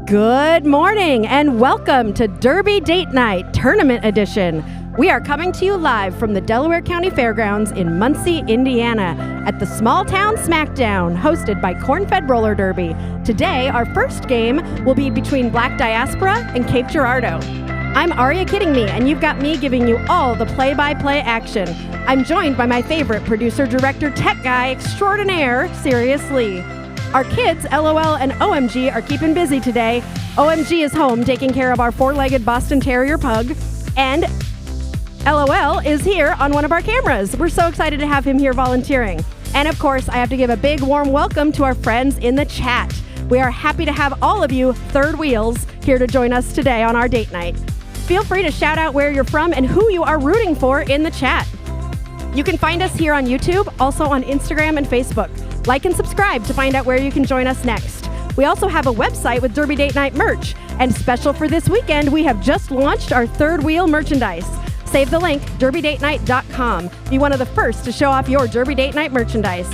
Good morning and welcome to Derby Date Night Tournament Edition. We are coming to you live from the Delaware County Fairgrounds in Muncie, Indiana at the Smalltown Smackdown hosted by Corn-Fed Roller Derby. Today, our first game will be between Black Diaspora and Cape Girardeau. I'm Aria Kidding Me, and you've got me giving you all the play-by-play action. I'm joined by my favorite producer, director, tech guy extraordinaire, Sirius Lee. Our kids, LOL and OMG, are keeping busy today. OMG is home taking care of our four-legged Boston Terrier pug, and LOL is here on one of our cameras. We're so excited to have him here volunteering. And of course, I have to give a big warm welcome to our friends in the chat. We are happy to have all of you third wheels here to join us today on our date night. Feel free to shout out where you're from and who you are rooting for in the chat. You can find us here on YouTube, also on Instagram and Facebook. Like and subscribe to find out where you can join us next. We also have a website with Derby Date Night merch. And special for this weekend, we have just launched our third wheel merchandise. Save the link, derbydatenight.com. Be one of the first to show off your Derby Date Night merchandise.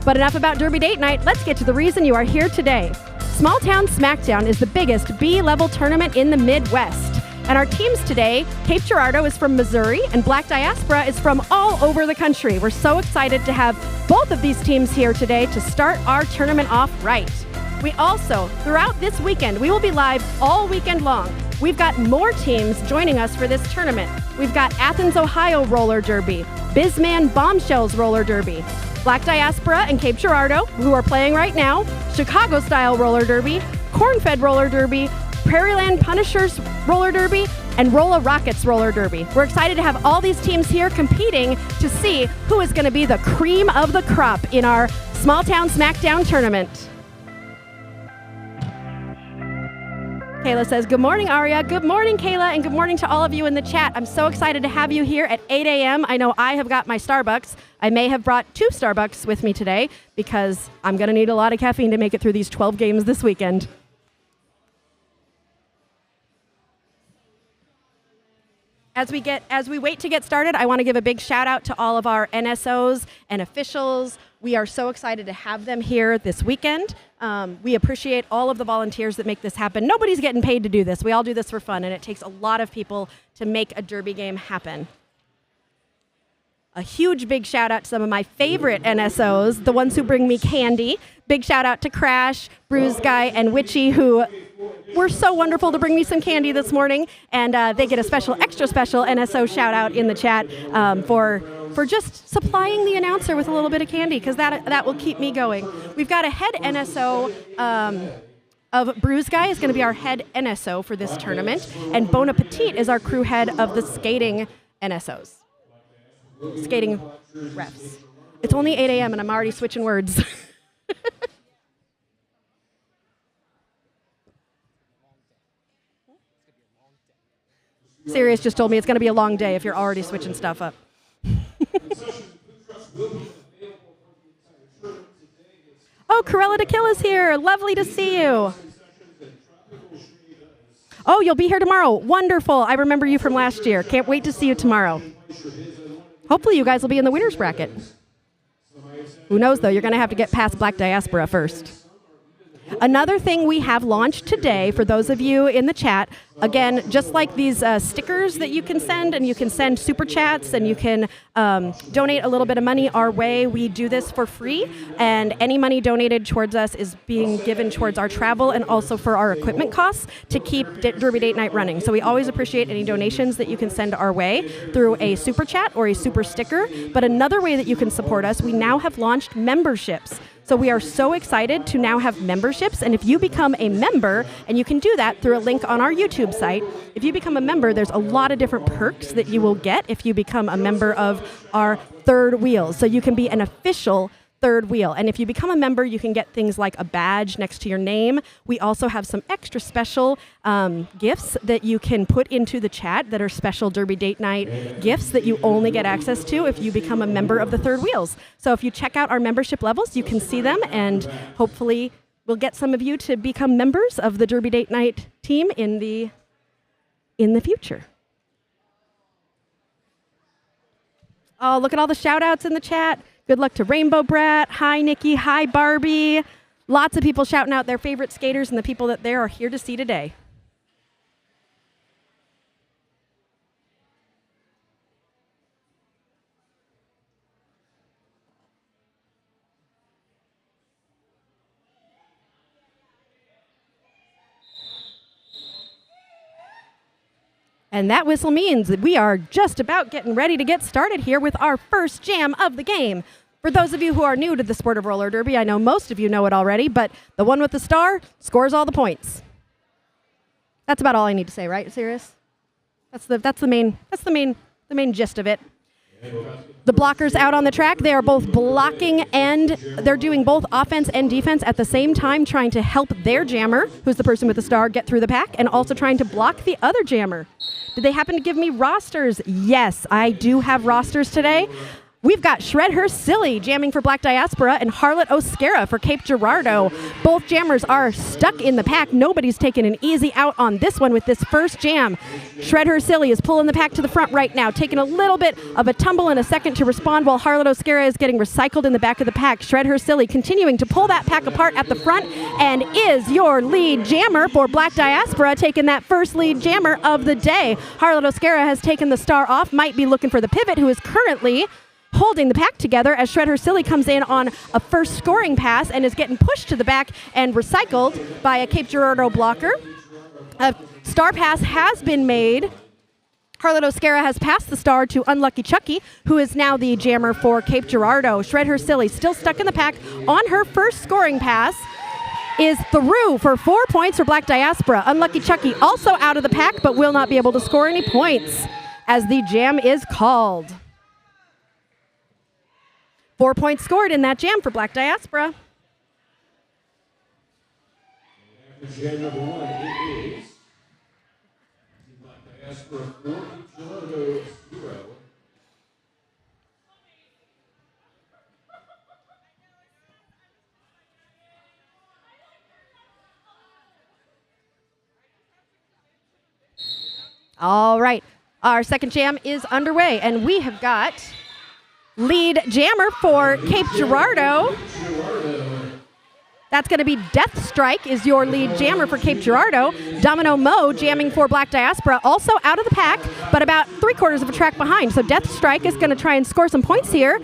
But enough about Derby Date Night, let's get to the reason you are here today. Smalltown Smackdown is the biggest B-level tournament in the Midwest. And our teams today, Cape Girardeau is from Missouri and Black Diaspora is from all over the country. We're so excited to have both of these teams here today to start our tournament off right. We also, throughout this weekend, we will be live all weekend long. We've got more teams joining us for this tournament. We've got Athens, Ohio Roller Derby, Bizman Bombshells Roller Derby, Black Diaspora and Cape Girardeau, who are playing right now, Chicago Style Roller Derby, Corn-Fed Roller Derby, Prairieland Punishers Roller Derby, and Rolla Rockets Roller Derby. We're excited to have all these teams here competing to see who is going to be the cream of the crop in our Smalltown Smackdown tournament. Kayla says, good morning, Aria. Good morning, Kayla, and good morning to all of you in the chat. I'm so excited to have you here at 8 a.m. I know I have got my Starbucks. I may have brought 2 Starbucks with me today because I'm going to need a lot of caffeine to make it through these 12 games this weekend. As we wait to get started, I want to give a big shout out to all of our NSOs and officials. We are so excited to have them here this weekend. We appreciate all of the volunteers that make this happen. Nobody's getting paid to do this. We all do this for fun, and it takes a lot of people to make a derby game happen. A huge big shout out to some of my favorite NSOs, the ones who bring me candy. Big shout out to Crash, Bruise Guy, and Witchy, who were so wonderful to bring me some candy this morning. And they get a extra special NSO shout out in the chat for just supplying the announcer with a little bit of candy, because that will keep me going. We've got a head NSO of Bruise Guy is going to be our head NSO for this tournament, and Bon Appetit is our crew head of the skating NSOs. Skating refs. It's only 8 a.m. and I'm already switching words. Sirius just told me it's going to be a long day if you're already switching stuff up. Oh, Corella to Kill is here. Lovely to see you. Oh, you'll be here tomorrow. Wonderful. I remember you from last year. Can't wait to see you tomorrow. Hopefully you guys will be in the winner's bracket. Who knows, though? You're going to have to get past Black Diaspora first. Another thing we have launched today, for those of you in the chat, again, just like these stickers that you can send, and you can send super chats, and you can donate a little bit of money our way. We do this for free, and any money donated towards us is being given towards our travel and also for our equipment costs to keep Derby Date Night running. So we always appreciate any donations that you can send our way through a super chat or a super sticker. But another way that you can support us, we now have launched memberships. So we are so excited to now have memberships, and if you become a member, and you can do that through a link on our YouTube site, if you become a member, there's a lot of different perks that you will get if you become a member of our third wheel. So you can be an official third wheel, and if you become a member, you can get things like a badge next to your name. We also have some extra special gifts that you can put into the chat that are special Derby Date Night gifts that you only get access to if you become a member of the third wheels. So if you check out our membership levels, you can see them, and hopefully we'll get some of you to become members of the Derby Date Night team in the future. Oh, look at all the shout outs in the chat. Good luck to Rainbow Brat. Hi, Nikki. Hi, Barbie. Lots of people shouting out their favorite skaters and the people that they are here to see today. And that whistle means that we are just about getting ready to get started here with our first jam of the game. For those of you who are new to the sport of roller derby, I know most of you know it already, but the one with the star scores all the points. That's about all I need to say, right, Sirius? That's the main gist of it. The blockers out on the track, they are both blocking and they're doing both offense and defense at the same time, trying to help their jammer, who's the person with the star, get through the pack, and also trying to block the other jammer. Did they happen to give me rosters? Yes, I do have rosters today. We've got Shred Her Silly jamming for Black Diaspora and Harlot Oscara for Cape Girardeau. Both jammers are stuck in the pack. Nobody's taking an easy out on this one with this first jam. Shred Her Silly is pulling the pack to the front right now, taking a little bit of a tumble in a second to respond while Harlot Oscara is getting recycled in the back of the pack. Shred Her Silly continuing to pull that pack apart at the front and is your lead jammer for Black Diaspora, taking that first lead jammer of the day. Harlot Oscara has taken the star off, might be looking for the pivot, who is currently holding the pack together as Shred Her Silly comes in on a first scoring pass and is getting pushed to the back and recycled by a Cape Girardeau blocker. A star pass has been made. Harlot Oscara has passed the star to Unlucky Chucky, who is now the jammer for Cape Girardeau. Shred Her Silly still stuck in the pack on her first scoring pass is through for 4 points for Black Diaspora. Unlucky Chucky also out of the pack but will not be able to score any points as the jam is called. 4 points scored in that jam for Black Diaspora. After jam number one, it is Black Diaspora 4, Girardeau 0. All right, our second jam is underway, and we have got lead jammer for Cape Girardeau. That's going to be Death Strike is your lead jammer for Cape Girardeau. Domino Mo jamming for Black Diaspora, also out of the pack, but about 3/4 of a track behind. So Death Strike is going to try and score some points here,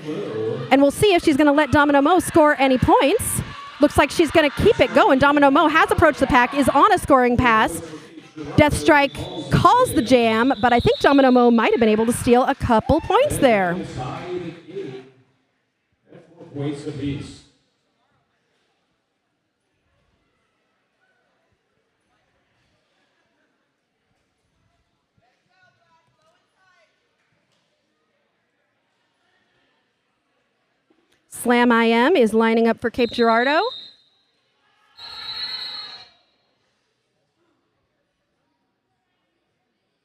and we'll see if she's going to let Domino Mo score any points. Looks like she's going to keep it going. Domino Mo has approached the pack, is on a scoring pass. Death Strike calls the jam, but I think Domino Mo might have been able to steal a couple points there. 4 points apiece. Slam IM is lining up for Cape Girardeau.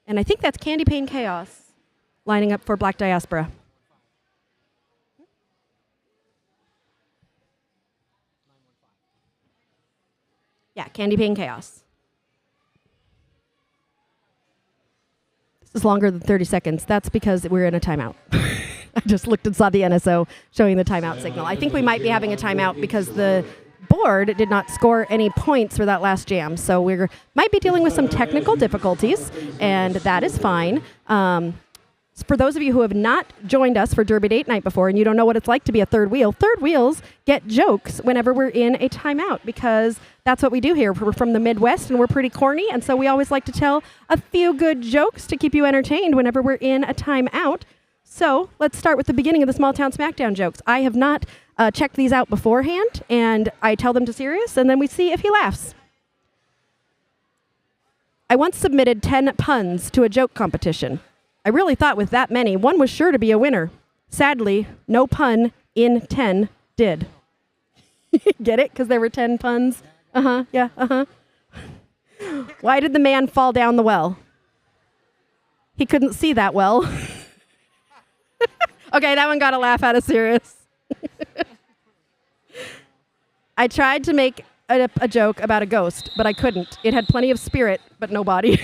And I think that's Candy Pane Chaos lining up for Black Diaspora. Yeah, Candy Pane Chaos. This is longer than 30 seconds. That's because we're in a timeout. I just looked and saw the NSO showing the timeout signal. I think we might be having a timeout because the board did not score any points for that last jam. So we might be dealing with some technical difficulties, and that is fine. For those of you who have not joined us for Derby Date Night before and you don't know what it's like to be a third wheels get jokes whenever we're in a timeout because that's what we do here. We're from the Midwest and we're pretty corny, and so we always like to tell a few good jokes to keep you entertained whenever we're in a timeout. So let's start with the beginning of the Smalltown Smackdown jokes. I have not checked these out beforehand, and I tell them to Sirius, and then we see if he laughs. I once submitted 10 puns to a joke competition. I really thought with that many, one was sure to be a winner. Sadly, no pun in 10 did. Get it? Because there were 10 puns? Yeah, Why did the man fall down the well? He couldn't see that well. Okay, that one got a laugh out of Sirius. I tried to make a joke about a ghost, but I couldn't. It had plenty of spirit, but no body.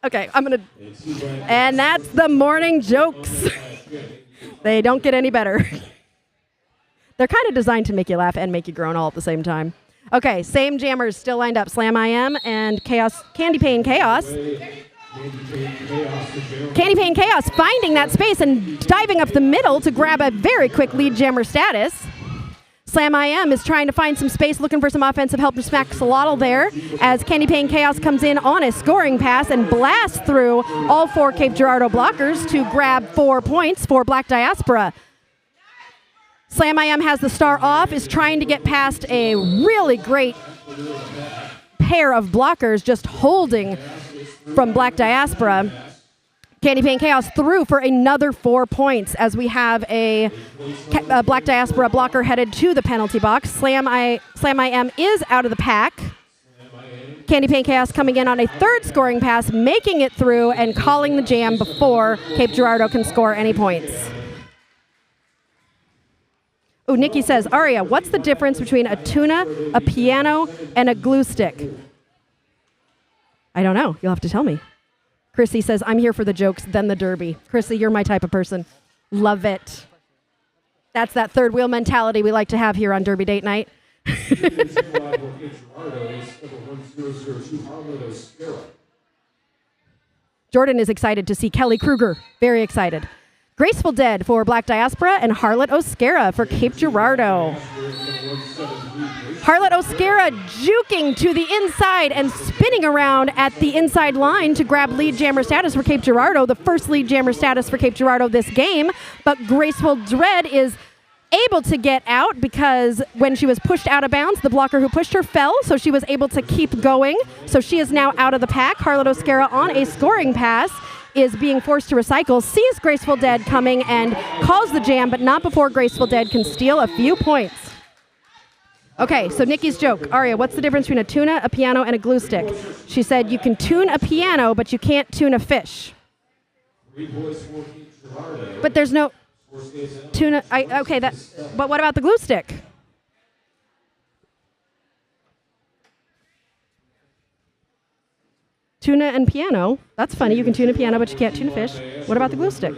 Okay, and that's the morning jokes. They don't get any better. They're kind of designed to make you laugh and make you groan all at the same time. Okay, same jammers still lined up. Slam IM and Chaos, Candy Pain Chaos. Candy Pain Chaos finding that space and diving up the middle to grab a very quick lead jammer status. Slam IM is trying to find some space, looking for some offensive help from Smackdown there as Candy Pain Chaos comes in on a scoring pass and blasts through all 4 Cape Girardeau blockers to grab 4 points for Black Diaspora. Slam IM has the star off, is trying to get past a really great pair of blockers just holding from Black Diaspora. Candy Pain Chaos through for another 4 points as we have a Black Diaspora blocker headed to the penalty box. Slam IM is out of the pack. Candy Pain Chaos coming in on a 3rd scoring pass, making it through and calling the jam before Cape Girardeau can score any points. Oh, Nikki says, Aria, what's the difference between a tuna, a piano, and a glue stick? I don't know. You'll have to tell me. Chrissy says, I'm here for the jokes, then the derby. Chrissy, you're my type of person. Love it. That's that third wheel mentality we like to have here on Derby Date Night. Jordan is excited to see Kelly Kruger. Very excited. Graceful Dead for Black Diaspora and Harlot Oscara for Cape Girardeau. Harlot Oscara juking to the inside and spinning around at the inside line to grab lead jammer status for Cape Girardeau, the first lead jammer status for Cape Girardeau this game. But Graceful Dread is able to get out because when she was pushed out of bounds, the blocker who pushed her fell, so she was able to keep going. So she is now out of the pack. Harlot Oscara on a scoring pass is being forced to recycle, sees Graceful Dead coming and calls the jam, but not before Graceful Dead can steal a few points. Okay, so Nikki's joke. Aria, what's the difference between a tuna, a piano, and a glue stick? She said you can tune a piano, but you can't tune a fish. But there's no tuna. But what about the glue stick? Tuna and piano. That's funny. You can tune a piano, but you can't tune a fish. What about the glue stick?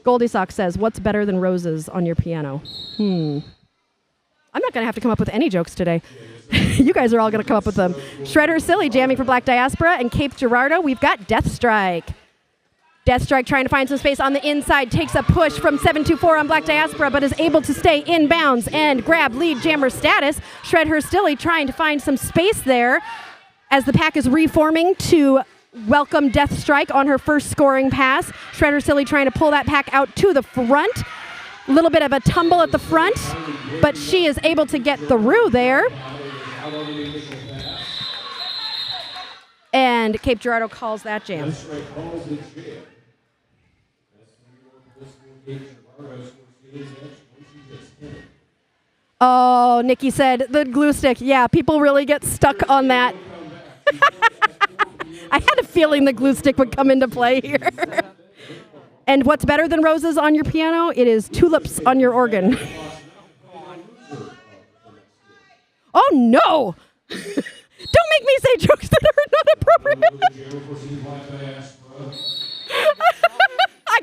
Goldie Sock says, what's better than roses on your piano? I'm not going to have to come up with any jokes today. You guys are all going to come up with them. Shredder Silly jamming for Black Diaspora and Cape Girardeau. We've got Death Strike. Death Strike trying to find some space on the inside. Takes a push from 724 on Black Diaspora, but is able to stay in bounds and grab lead jammer status. Shredder Silly trying to find some space there as the pack is reforming to welcome Death Strike on her first scoring pass. Shredder Silly trying to pull that pack out to the front. A little bit of a tumble at the front, but she is able to get through there. And Cape Girardeau calls that jam. Oh, Nikki said the glue stick. Yeah, people really get stuck on that. I had a feeling the glue stick would come into play here. And what's better than roses on your piano? It is tulips on your organ. Oh, no! Don't make me say jokes that are not appropriate.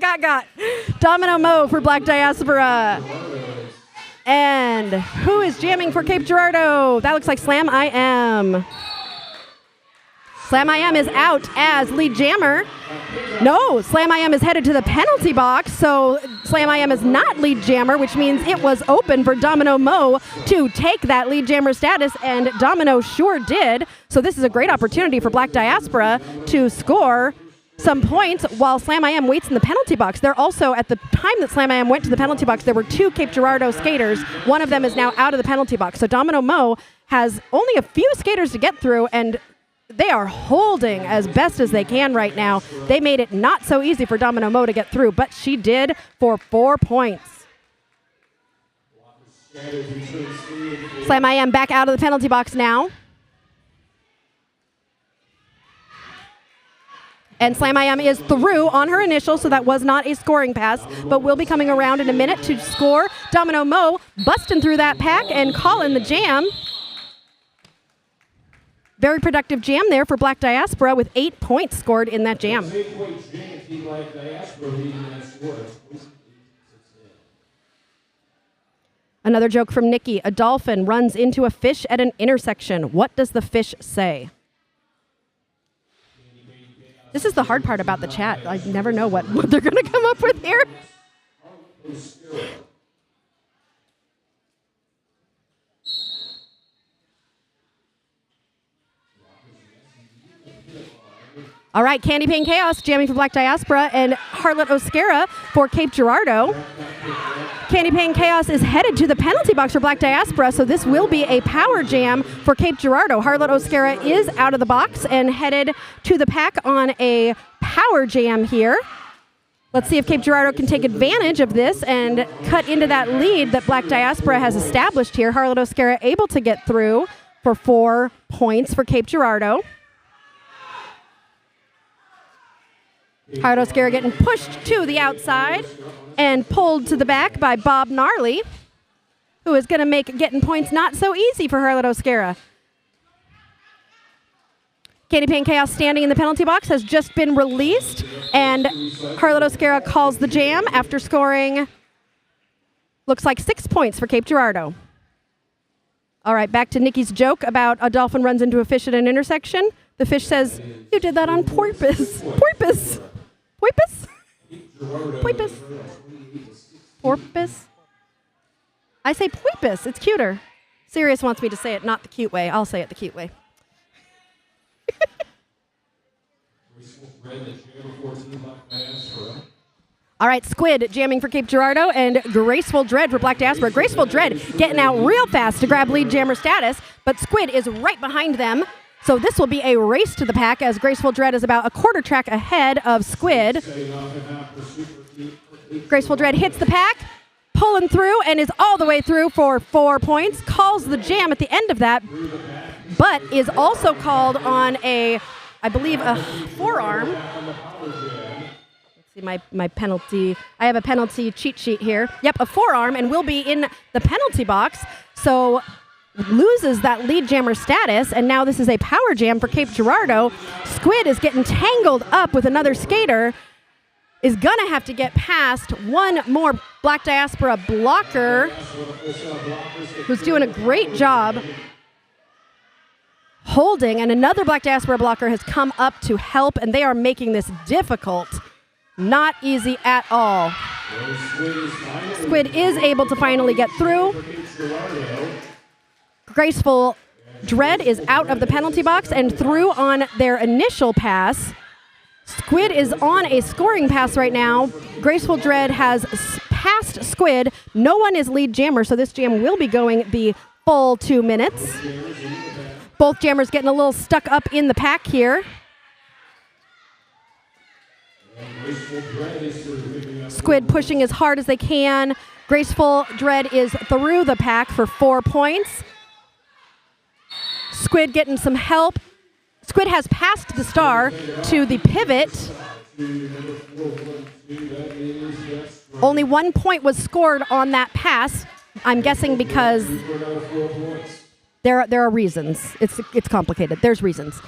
I got. Domino Mo for Black Diaspora. And who is jamming for Cape Girardeau? That looks like Slam IM. Slam IM is out as lead jammer. No, Slam IM is headed to the penalty box, so Slam IM is not lead jammer, which means it was open for Domino Mo to take that lead jammer status, and Domino sure did. So this is a great opportunity for Black Diaspora to score some points while Slam IM waits in the penalty box. They're also, at the time that Slam IM went to the penalty box, there were 2 Cape Girardeau skaters. One of them is now out of the penalty box. So Domino Mo has only a few skaters to get through, and they are holding as best as they can right now. They made it not so easy for Domino Mo to get through, but she did for 4 points. Slam IM back out of the penalty box now. And Slam IM is through on her initial, so that was not a scoring pass, but will be coming around in a minute to score. Domino Mo busting through that pack and calling the jam. Very productive jam there for Black Diaspora with 8 points scored in that jam. Another joke from Nikki. A dolphin runs into a fish at an intersection. What does the fish say? This is the hard part about the chat. I never know what they're going to come up with here. All right, Candy Pane Chaos jamming for Black Diaspora and Harlot Oscara for Cape Girardeau. Candy Pane Chaos is headed to the penalty box for Black Diaspora, so this will be a power jam for Cape Girardeau. Harlot Oscara is out of the box and headed to the pack on a power jam here. Let's see if Cape Girardeau can take advantage of this and cut into that lead that Black Diaspora has established here. Harlot Oscara able to get through for 4 points for Cape Girardeau. Harlot Oscara getting pushed to the outside and pulled to the back by Bob Gnarly, who is going to make getting points not so easy for Harlot Oscara. Candy Pane Chaos standing in the penalty box has just been released, and Harlot Oscara calls the jam after scoring, looks like 6 points for Cape Girardeau. All right, back to Nikki's joke about a dolphin runs into a fish at an intersection. The fish says, "You did that on porpoise." Porpoise. Porpoise? Porpoise. Porpoise? I say porpoise. It's cuter. Sirius wants me to say it not the cute way. I'll say it the cute way. All right, Squid jamming for Cape Girardeau and Graceful Dread for Black Diaspora. Graceful Dread getting out real fast to grab lead jammer status, but Squid is right behind them. So this will be a race to the pack as Graceful Dread is about a quarter track ahead of Squid. Graceful Dread hits the pack, pulling through, and is all the way through for 4 points. Calls the jam at the end of that, but is also called on I believe, a forearm. Let's see my penalty. I have a penalty cheat sheet here. Yep, a forearm, and will be in the penalty box. So loses that lead jammer status, and now this is a power jam for Cape Girardeau. Squid is getting tangled up with another skater, is gonna have to get past one more Black Diaspora blocker, who's doing a great job holding, and another Black Diaspora blocker has come up to help, and they are making this difficult. Not easy at all. Squid is able to finally get through. Graceful Dread is out of the penalty box and through on their initial pass. Squid is on a scoring pass right now. Graceful Dread has passed Squid. No one is lead jammer, so this jam will be going the full 2 minutes. Both jammers getting a little stuck up in the pack here. Squid pushing as hard as they can. Graceful Dread is through the pack for 4 points. Squid getting some help. Squid has passed the star to the pivot. Only 1 point was scored on that pass. I'm guessing because there are reasons. It's complicated. There's reasons.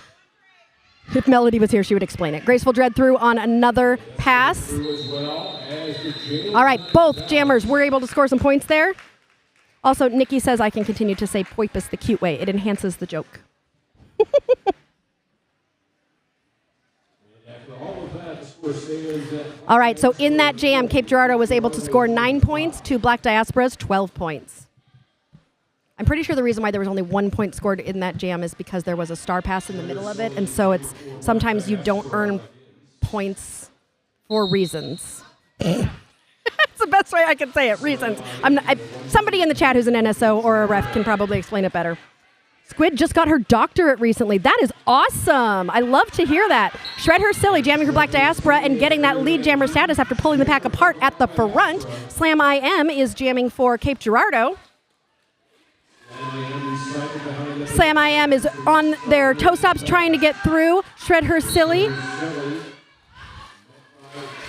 If Melody was here, she would explain it. Graceful Dread through on another pass. All right, both jammers were able to score some points there. Also, Nikki says I can continue to say Poipus the cute way. It enhances the joke. All right, so in that jam, Cape Girardeau was able to score 9 points to Black Diaspora's 12 points. I'm pretty sure the reason why there was only 1 point scored in that jam is because there was a star pass in the middle of it, and so it's sometimes you don't earn points for reasons. That's the best way I can say it, reasons. Somebody in the chat who's an NSO or a ref can probably explain it better. Squid just got her doctorate recently. That is awesome. I love to hear that. Shred Her Silly jamming for Black Diaspora and getting that lead jammer status after pulling the pack apart at the front. Slam IM is jamming for Cape Girardeau. Slam IM is on their toe stops trying to get through. Shred Her Silly.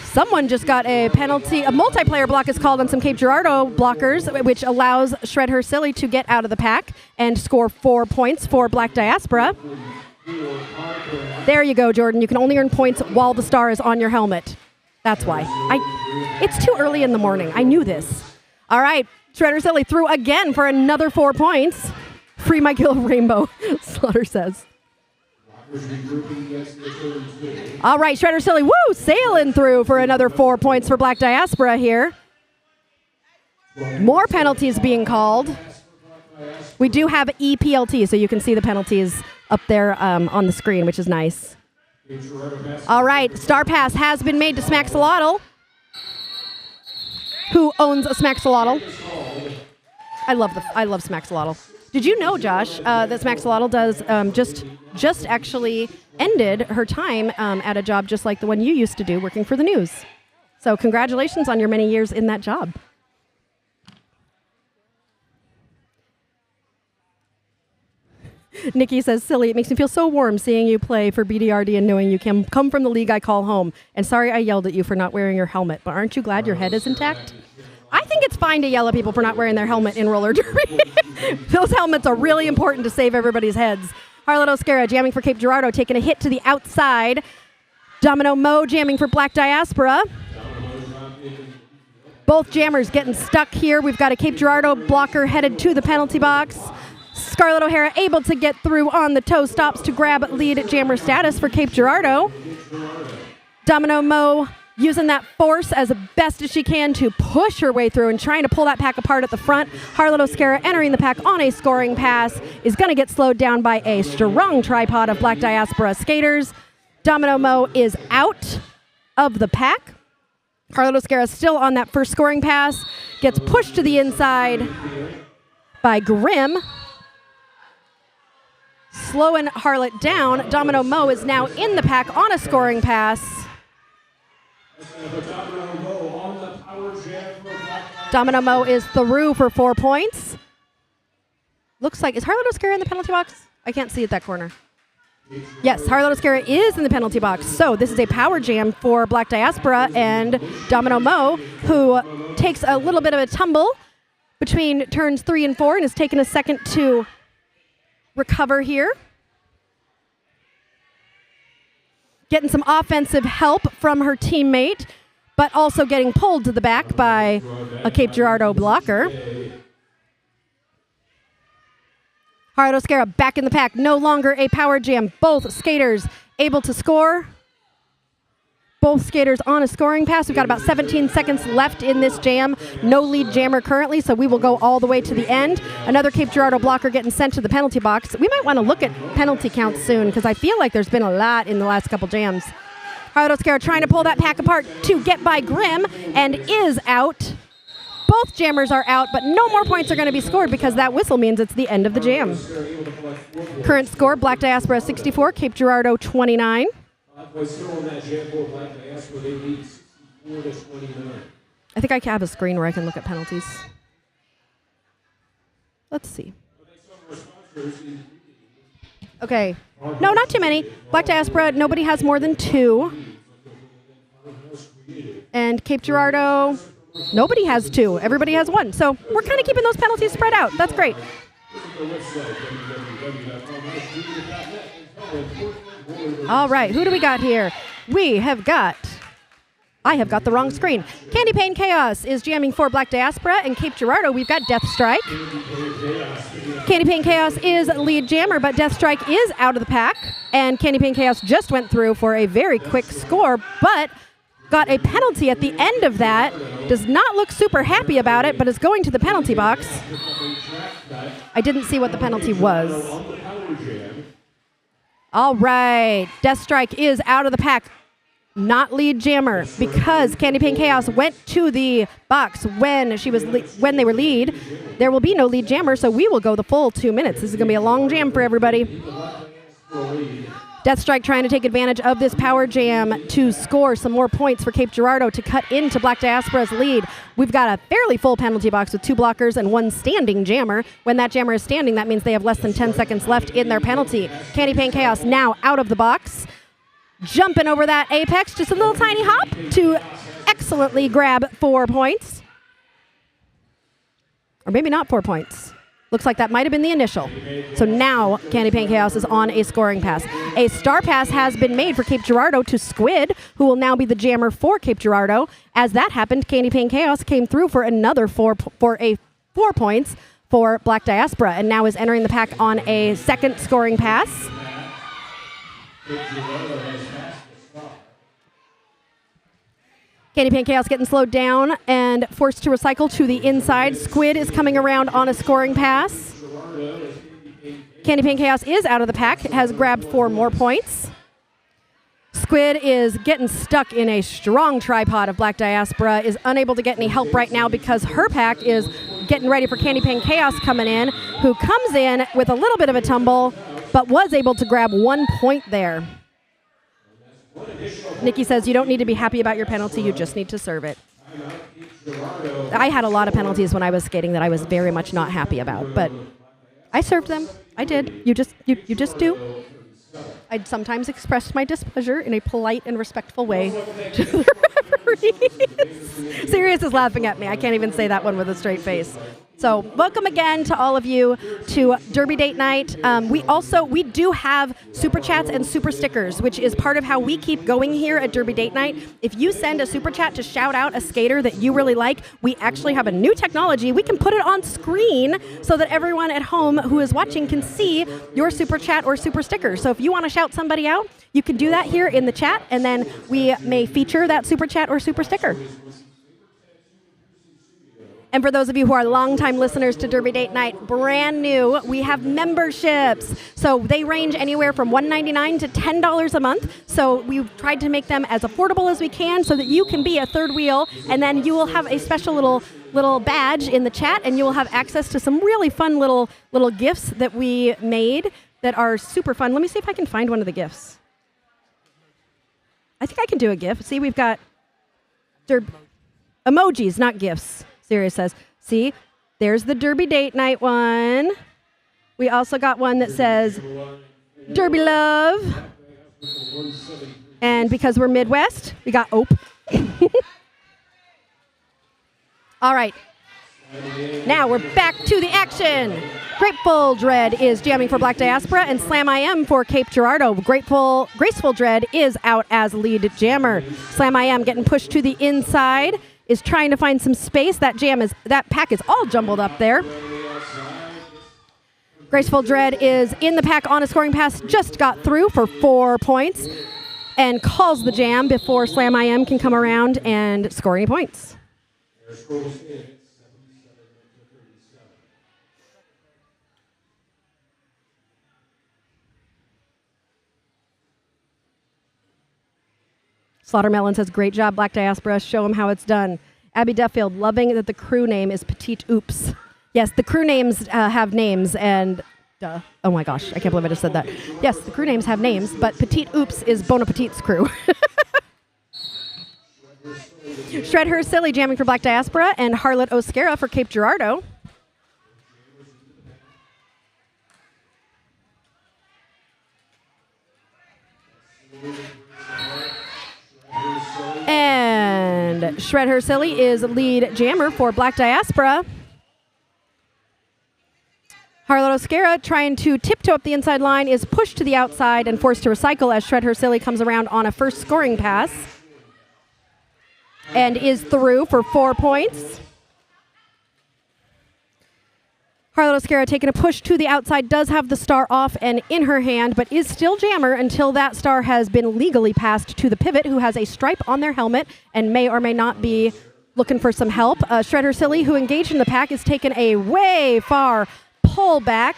Someone just got a penalty. A multiplayer block is called on some Cape Girardeau blockers, which allows Shred Her Silly to get out of the pack and score 4 points for Black Diaspora. There you go, Jordan. You can only earn points while the star is on your helmet. That's why. It's too early in the morning. I knew this. All right. Shredder Silly threw again for another 4 points. Free my kill rainbow, Slaughter says. All right, Shredder Silly, woo, sailing through for another 4 points for Black Diaspora here. More penalties being called. We do have EPLT, so you can see the penalties up there on the screen, which is nice. All right, Star Pass has been made to Smaxolotl. Who owns a Smaxolotl? I love Smaxolotl. Did you know, Josh, that Smaxolotl does just actually ended her time at a job just like the one you used to do, working for the news. So congratulations on your many years in that job. Nikki says, silly, it makes me feel so warm seeing you play for BDRD and knowing you can come from the league I call home. And sorry I yelled at you for not wearing your helmet, but aren't you glad your head is intact? I think it's fine to yell at people for not wearing their helmet in roller derby. Those helmets are really important to save everybody's heads. Harlot Oscara jamming for Cape Girardeau, taking a hit to the outside. Domino Mo jamming for Black Diaspora. Both jammers getting stuck here. We've got a Cape Girardeau blocker headed to the penalty box. Scarlett O'Hara able to get through on the toe stops to grab lead jammer status for Cape Girardeau. Domino Mo using that force as best as she can to push her way through and trying to pull that pack apart at the front. Harlot Oscara entering the pack on a scoring pass is going to get slowed down by a strong tripod of Black Diaspora skaters. Domino Mo is out of the pack. Harlot Oscara still on that first scoring pass. Gets pushed to the inside by Grimm. Slowing Harlot down. Domino Mo is now in the pack on a scoring pass. Domino Mo is through for 4 points. Looks like, is Harlot Oscara in the penalty box? I can't see at that corner. Yes, Harlot Oscara is in the penalty box. So this is a power jam for Black Diaspora and Domino Mo, who takes a little bit of a tumble between turns 3 and 4 and has taken a second to recover here. Getting some offensive help from her teammate, but also getting pulled to the back by a Cape Girardeau blocker. Harlot Oscara back in the pack, no longer a power jam. Both skaters able to score. Both skaters on a scoring pass. We've got about 17 seconds left in this jam. No lead jammer currently, so we will go all the way to the end. Another Cape Girardeau blocker getting sent to the penalty box. We might want to look at penalty counts soon because I feel like there's been a lot in the last couple jams. Harlot Oscara trying to pull that pack apart to get by Grimm and is out. Both jammers are out, but no more points are going to be scored because that whistle means it's the end of the jam. Current score, Black Diaspora 64, Cape Girardeau 29. I think I have a screen where I can look at penalties. Let's see. Okay. No, not too many. Black Diaspora, nobody has more than 2. And Cape Girardeau, nobody has 2. Everybody has 1. So we're kind of keeping those penalties spread out. That's great. All right, who do we got here? I have got the wrong screen. Candy Pain Chaos is jamming for Black Diaspora, and Cape Girardeau, we've got Death Strike. Candy Pain Chaos is lead jammer, but Death Strike is out of the pack, and Candy Pain Chaos just went through for a very quick score, but got a penalty at the end of that. Does not look super happy about it, but is going to the penalty box. I didn't see what the penalty was. All right, Death Strike is out of the pack. Not lead jammer because Candy Pain Chaos went to the box when they were lead. There will be no lead jammer, so we will go the full 2 minutes. This is going to be a long jam for everybody. Death Strike trying to take advantage of this power jam to score some more points for Cape Girardeau to cut into Black Diaspora's lead. We've got a fairly full penalty box with 2 blockers and 1 standing jammer. When that jammer is standing, that means they have less than 10 seconds left in their penalty. Candy Pain Chaos now out of the box. Jumping over that apex, just a little tiny hop to excellently grab 4 points. Or maybe not 4 points. Looks like that might have been the initial. So now Candy Pain Chaos is on a scoring pass. A star pass has been made for Cape Girardeau to Squid, who will now be the jammer for Cape Girardeau. As that happened, Candy Pain Chaos came through for another for a 4 points for Black Diaspora, and now is entering the pack on a second scoring pass. Candy Paint Chaos getting slowed down and forced to recycle to the inside. Squid is coming around on a scoring pass. Candy Paint Chaos is out of the pack, has grabbed 4 more points. Squid is getting stuck in a strong tripod of Black Diaspora, is unable to get any help right now because her pack is getting ready for Candy Paint Chaos coming in, who comes in with a little bit of a tumble, but was able to grab 1 point there. Nikki says, you don't need to be happy about your penalty, you just need to serve it. I had a lot of penalties when I was skating that I was very much not happy about, but I served them. I did. You just do. I'd sometimes express my displeasure in a polite and respectful way to the referees. Sirius is laughing at me. I can't even say that one with a straight face. So welcome again to all of you to Derby Date Night. We do have super chats and super stickers, which is part of how we keep going here at Derby Date Night. If you send a super chat to shout out a skater that you really like, we actually have a new technology. We can put it on screen so that everyone at home who is watching can see your super chat or super sticker. So if you want to shout somebody out, you can do that here in the chat, and then we may feature that super chat or super sticker. And for those of you who are longtime listeners to Derby Date Night, brand new, we have memberships. So they range anywhere from $1.99 to $10 a month. So we've tried to make them as affordable as we can so that you can be a third wheel, and then you will have a special little badge in the chat, and you will have access to some really fun little gifts that we made that are super fun. Let me see if I can find one of the gifts. I think I can do a gift. See, we've got emojis, not gifts. Sirius says, see, there's the Derby Date Night one. We also got one that says Derby Love. And because we're Midwest, we got Ope. All right. Now we're back to the action. Grateful Dread is jamming for Black Diaspora, and Slam I Am for Cape Girardeau. Graceful Dread is out as lead jammer. Slam I Am getting pushed to the inside, is trying to find some space. That pack is all jumbled up there. Graceful Dread is in the pack on a scoring pass, just got through for 4 points, and calls the jam before Slam I Am can come around and score any points. Slaughtermelon says, great job, Black Diaspora. Show them how it's done. Abby Duffield, loving that the crew name is Petite Oops. Yes, the crew names have names, and oh my gosh, I can't believe I just said that. Yes, the crew names have names, but Petite Oops is Bon Appetit's crew. Shred Her Silly jamming for Black Diaspora, and Harlot Oscara for Cape Girardeau. And Shred Her Silly is lead jammer for Black Diaspora. Harlot Oscara, trying to tiptoe up the inside line, is pushed to the outside and forced to recycle as Shred Her Silly comes around on a first scoring pass and is through for 4 points. Harlot Oscara taking a push to the outside, does have the star off and in her hand, but is still jammer until that star has been legally passed to the pivot, who has a stripe on their helmet and may or may not be looking for some help. Shred Her Silly, who engaged in the pack, is taken a way far pull back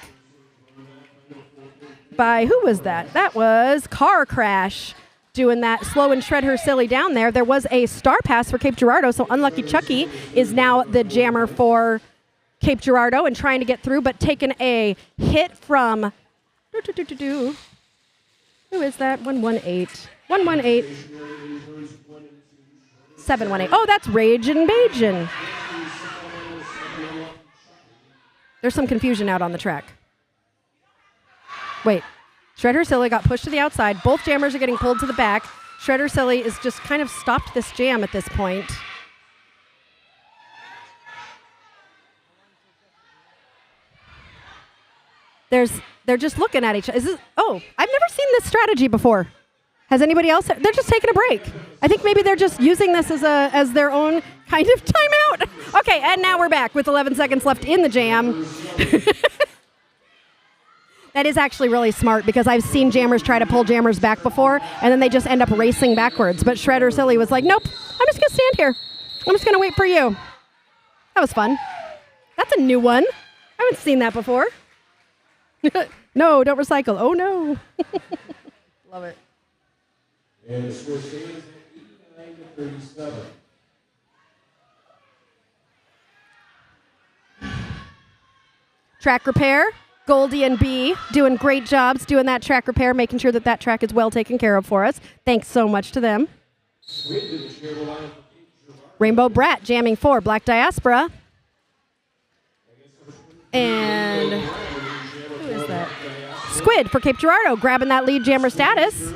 by, who was that? That was Car Crash doing that slow and Shred Her Silly down there. There was a star pass for Cape Girardeau, so Unlucky Chucky is now the jammer for Cape Girardeau and trying to get through, but taking a hit from, who is that? 118. 118. 718. Oh, that's Ragin' Bajin. There's some confusion out on the track. Wait. Shred Her Silly got pushed to the outside. Both jammers are getting pulled to the back. Shred Her Silly is just kind of stopped this jam at this point. They're just looking at each other. I've never seen this strategy before. Has anybody else? They're just taking a break. I think maybe they're just using this as their own kind of timeout. Okay, and now we're back with 11 seconds left in the jam. That is actually really smart because I've seen jammers try to pull jammers back before, and then they just end up racing backwards. But Shredder Silly was like, nope, I'm just going to stand here. I'm just going to wait for you. That was fun. That's a new one. I haven't seen that before. No, don't recycle. Oh, no. Love it. And the score stands at 89-37. Track repair. Goldie and B doing great jobs doing that track repair, making sure that that track is well taken care of for us. Thanks so much to them. Rainbow Brat jamming for Black Diaspora. And who is that? Squid for Cape Girardeau grabbing that lead jammer status.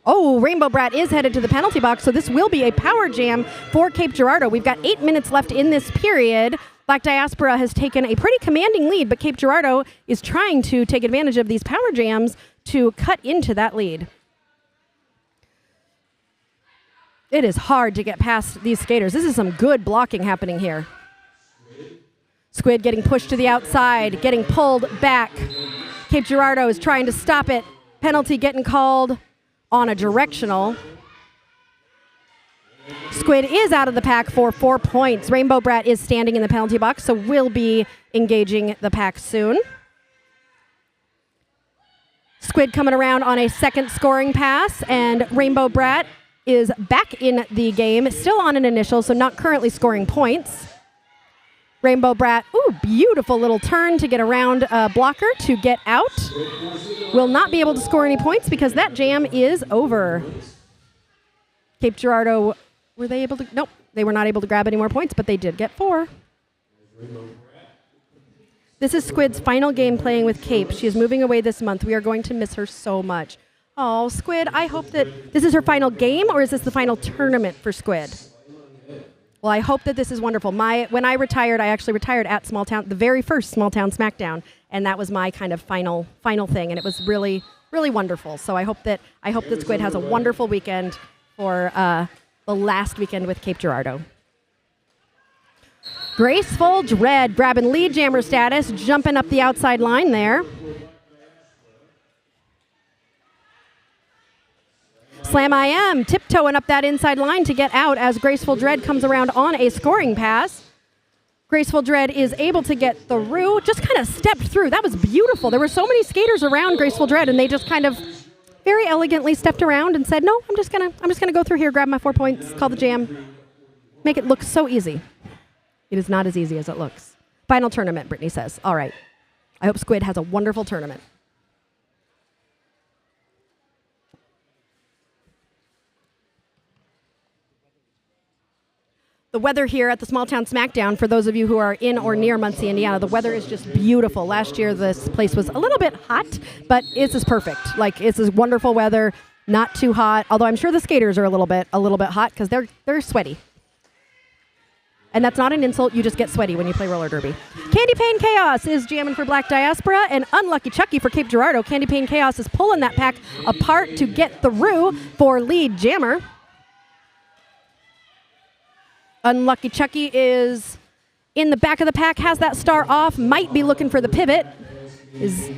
Oh, Rainbow Brat is headed to the penalty box, so this will be a power jam for Cape Girardeau. We've got 8 minutes left in this period. Black Diaspora has taken a pretty commanding lead, but Cape Girardeau is trying to take advantage of these power jams to cut into that lead. It is hard to get past these skaters. This is some good blocking happening here. Squid getting pushed to the outside, getting pulled back. Cape Girardeau is trying to stop it. Penalty getting called on a directional. Squid is out of the pack for 4 points. Rainbow Brat is standing in the penalty box, so will be engaging the pack soon. Squid coming around on a second scoring pass, and Rainbow Brat is back in the game, still on an initial, so not currently scoring points. Rainbow Brat, ooh, beautiful little turn to get around a blocker to get out. Will not be able to score any points because that jam is over. Cape Girardeau, were they able to? Nope, they were not able to grab any more points, but they did get 4. This is Squid's final game playing with Cape. She is moving away this month. We are going to miss her so much. Oh, Squid, I hope that this is her final game, or is this the final tournament for Squid? Well, I hope that this is wonderful. When I retired, I actually retired at Smalltown, the very first Smalltown Smackdown, and that was my kind of final thing, and it was really, really wonderful. So I hope that Squid has a wonderful weekend for the last weekend with Cape Girardeau. Graceful Dread grabbing lead jammer status, jumping up the outside line there. Slam I Am tiptoeing up that inside line to get out as Graceful Dread comes around on a scoring pass. Graceful Dread is able to get through, just kind of stepped through. That was beautiful. There were so many skaters around Graceful Dread, and they just kind of very elegantly stepped around and said, no, I'm just gonna go through here, grab my 4 points, call the jam. Make it look so easy. It is not as easy as it looks. Final tournament, Brittany says. All right. I hope Squid has a wonderful tournament. The weather here at the Smalltown Smackdown, for those of you who are in or near Muncie, Indiana, the weather is just beautiful. Last year, this place was a little bit hot, but it's just perfect. Like, it's this wonderful weather, not too hot, although I'm sure the skaters are a little bit hot because they're sweaty. And that's not an insult. You just get sweaty when you play roller derby. Candy Pane Chaos is jamming for Black Diaspora, and Unlucky Chucky for Cape Girardeau. Candy Pane Chaos is pulling that pack apart to get through for lead jammer. Unlucky Chucky is in the back of the pack, has that star off, might be looking for the pivot, is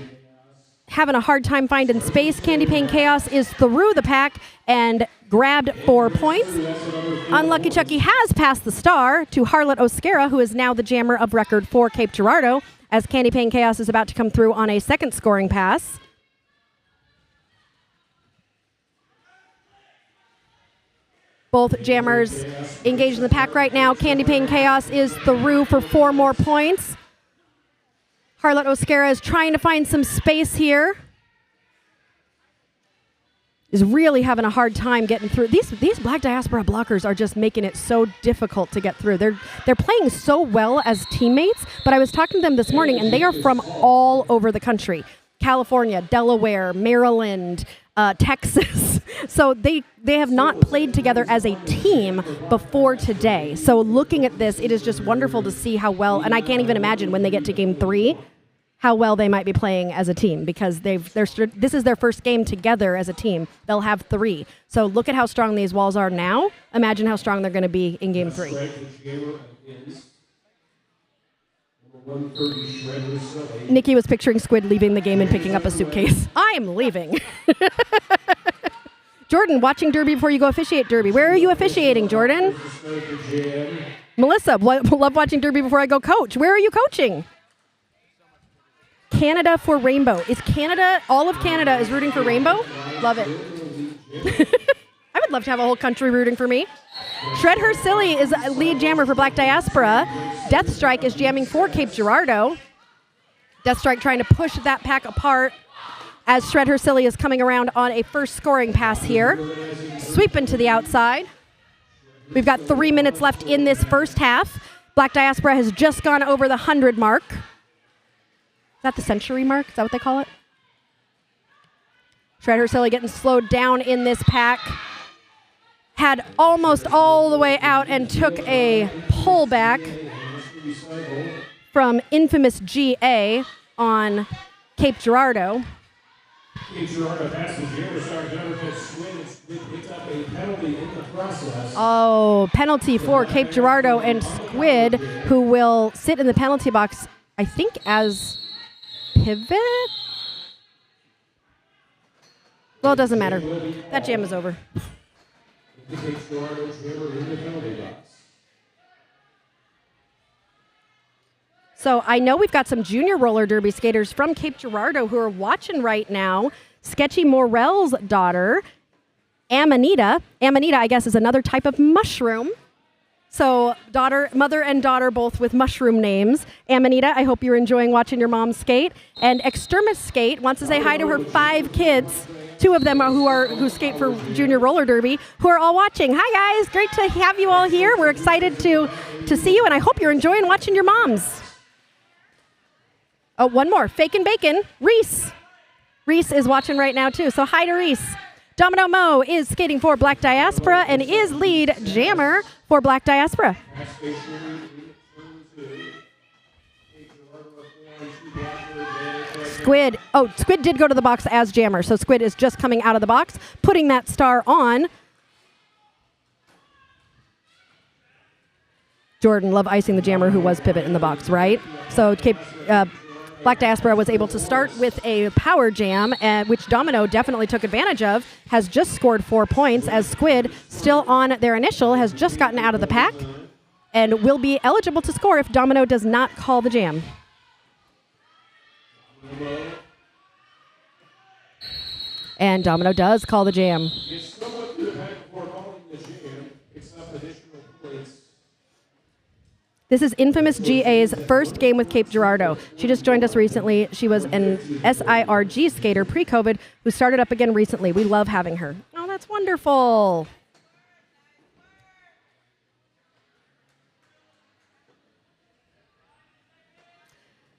having a hard time finding space. Candy Pane Chaos is through the pack and grabbed 4 points. Unlucky Chucky has passed the star to Harlot Oscara, who is now the jammer of record for Cape Girardeau, as Candy Pane Chaos is about to come through on a second scoring pass. Both jammers engaged in the pack right now. Candy Pane Chaos is through for 4 more points. Harlot Oscara is trying to find some space here. Is really having a hard time getting through. These Black Diaspora blockers are just making it so difficult to get through. They're playing so well as teammates, but I was talking to them this morning, and they are from all over the country. California, Delaware, Maryland, Texas. So they have not played together as a team before today. So looking at this, it is just wonderful to see how well, and I can't even imagine when they get to game 3, how well they might be playing as a team because this is their first game together as a team. They'll have 3. So look at how strong these walls are now. Imagine how strong they're going to be in game 3. Nikki was picturing Squid leaving the game and picking up a suitcase. I'm leaving. Jordan, watching Derby before you go officiate Derby. Where are you officiating, Jordan? Melissa, love watching Derby before I go coach. Where are you coaching? Canada for Rainbow. Is Canada, all of Canada is rooting for Rainbow? Love it. I would love to have a whole country rooting for me. Shred Her Silly is a lead jammer for Black Diaspora. Deathstrike is jamming for Cape Girardeau. Deathstrike trying to push that pack apart as Shred Her Silly is coming around on a first scoring pass here. Sweeping to the outside. We've got 3 minutes left in this first half. Black Diaspora has just gone over the 100 mark. Is that the century mark? Is that what they call it? Shred Her Silly getting slowed down in this pack. Had almost all the way out and took a pullback from infamous GA on Cape Girardeau. Cape Girardeau passes jammer star Jennifer Squid picked up a penalty in the process. Oh, penalty for Cape Girardeau and Squid, who will sit in the penalty box, I think, as pivot? Well, it doesn't matter. That jam is over. So I know we've got some junior roller derby skaters from Cape Girardeau who are watching right now. Sketchy Morell's daughter, Amanita. Amanita, I guess, is another type of mushroom. So mother and daughter both with mushroom names. Amanita, I hope you're enjoying watching your mom skate. And Extremis Skate wants to say hi to her 5 kids. 2 of them who skate for junior roller derby, who are all watching. Hi guys, great to have you all here. We're excited to see you, and I hope you're enjoying watching your moms. Oh, one more, Fake and Bacon, Reese. Reese is watching right now too, so hi to Reese. Domino Mo is skating for Black Diaspora and is lead jammer for Black Diaspora. Squid did go to the box as jammer, so Squid is just coming out of the box, putting that star on. Jordan, love icing the jammer who was pivot in the box, right? So Black Diaspora was able to start with a power jam, which Domino definitely took advantage of, has just scored 4 points, as Squid, still on their initial, has just gotten out of the pack and will be eligible to score if Domino does not call the jam. And Domino does call the jam. This is infamous GA's first game with Cape Girardeau. She just joined us recently. She was an SIRG skater pre-COVID who started up again recently. We love having her. Oh, that's wonderful.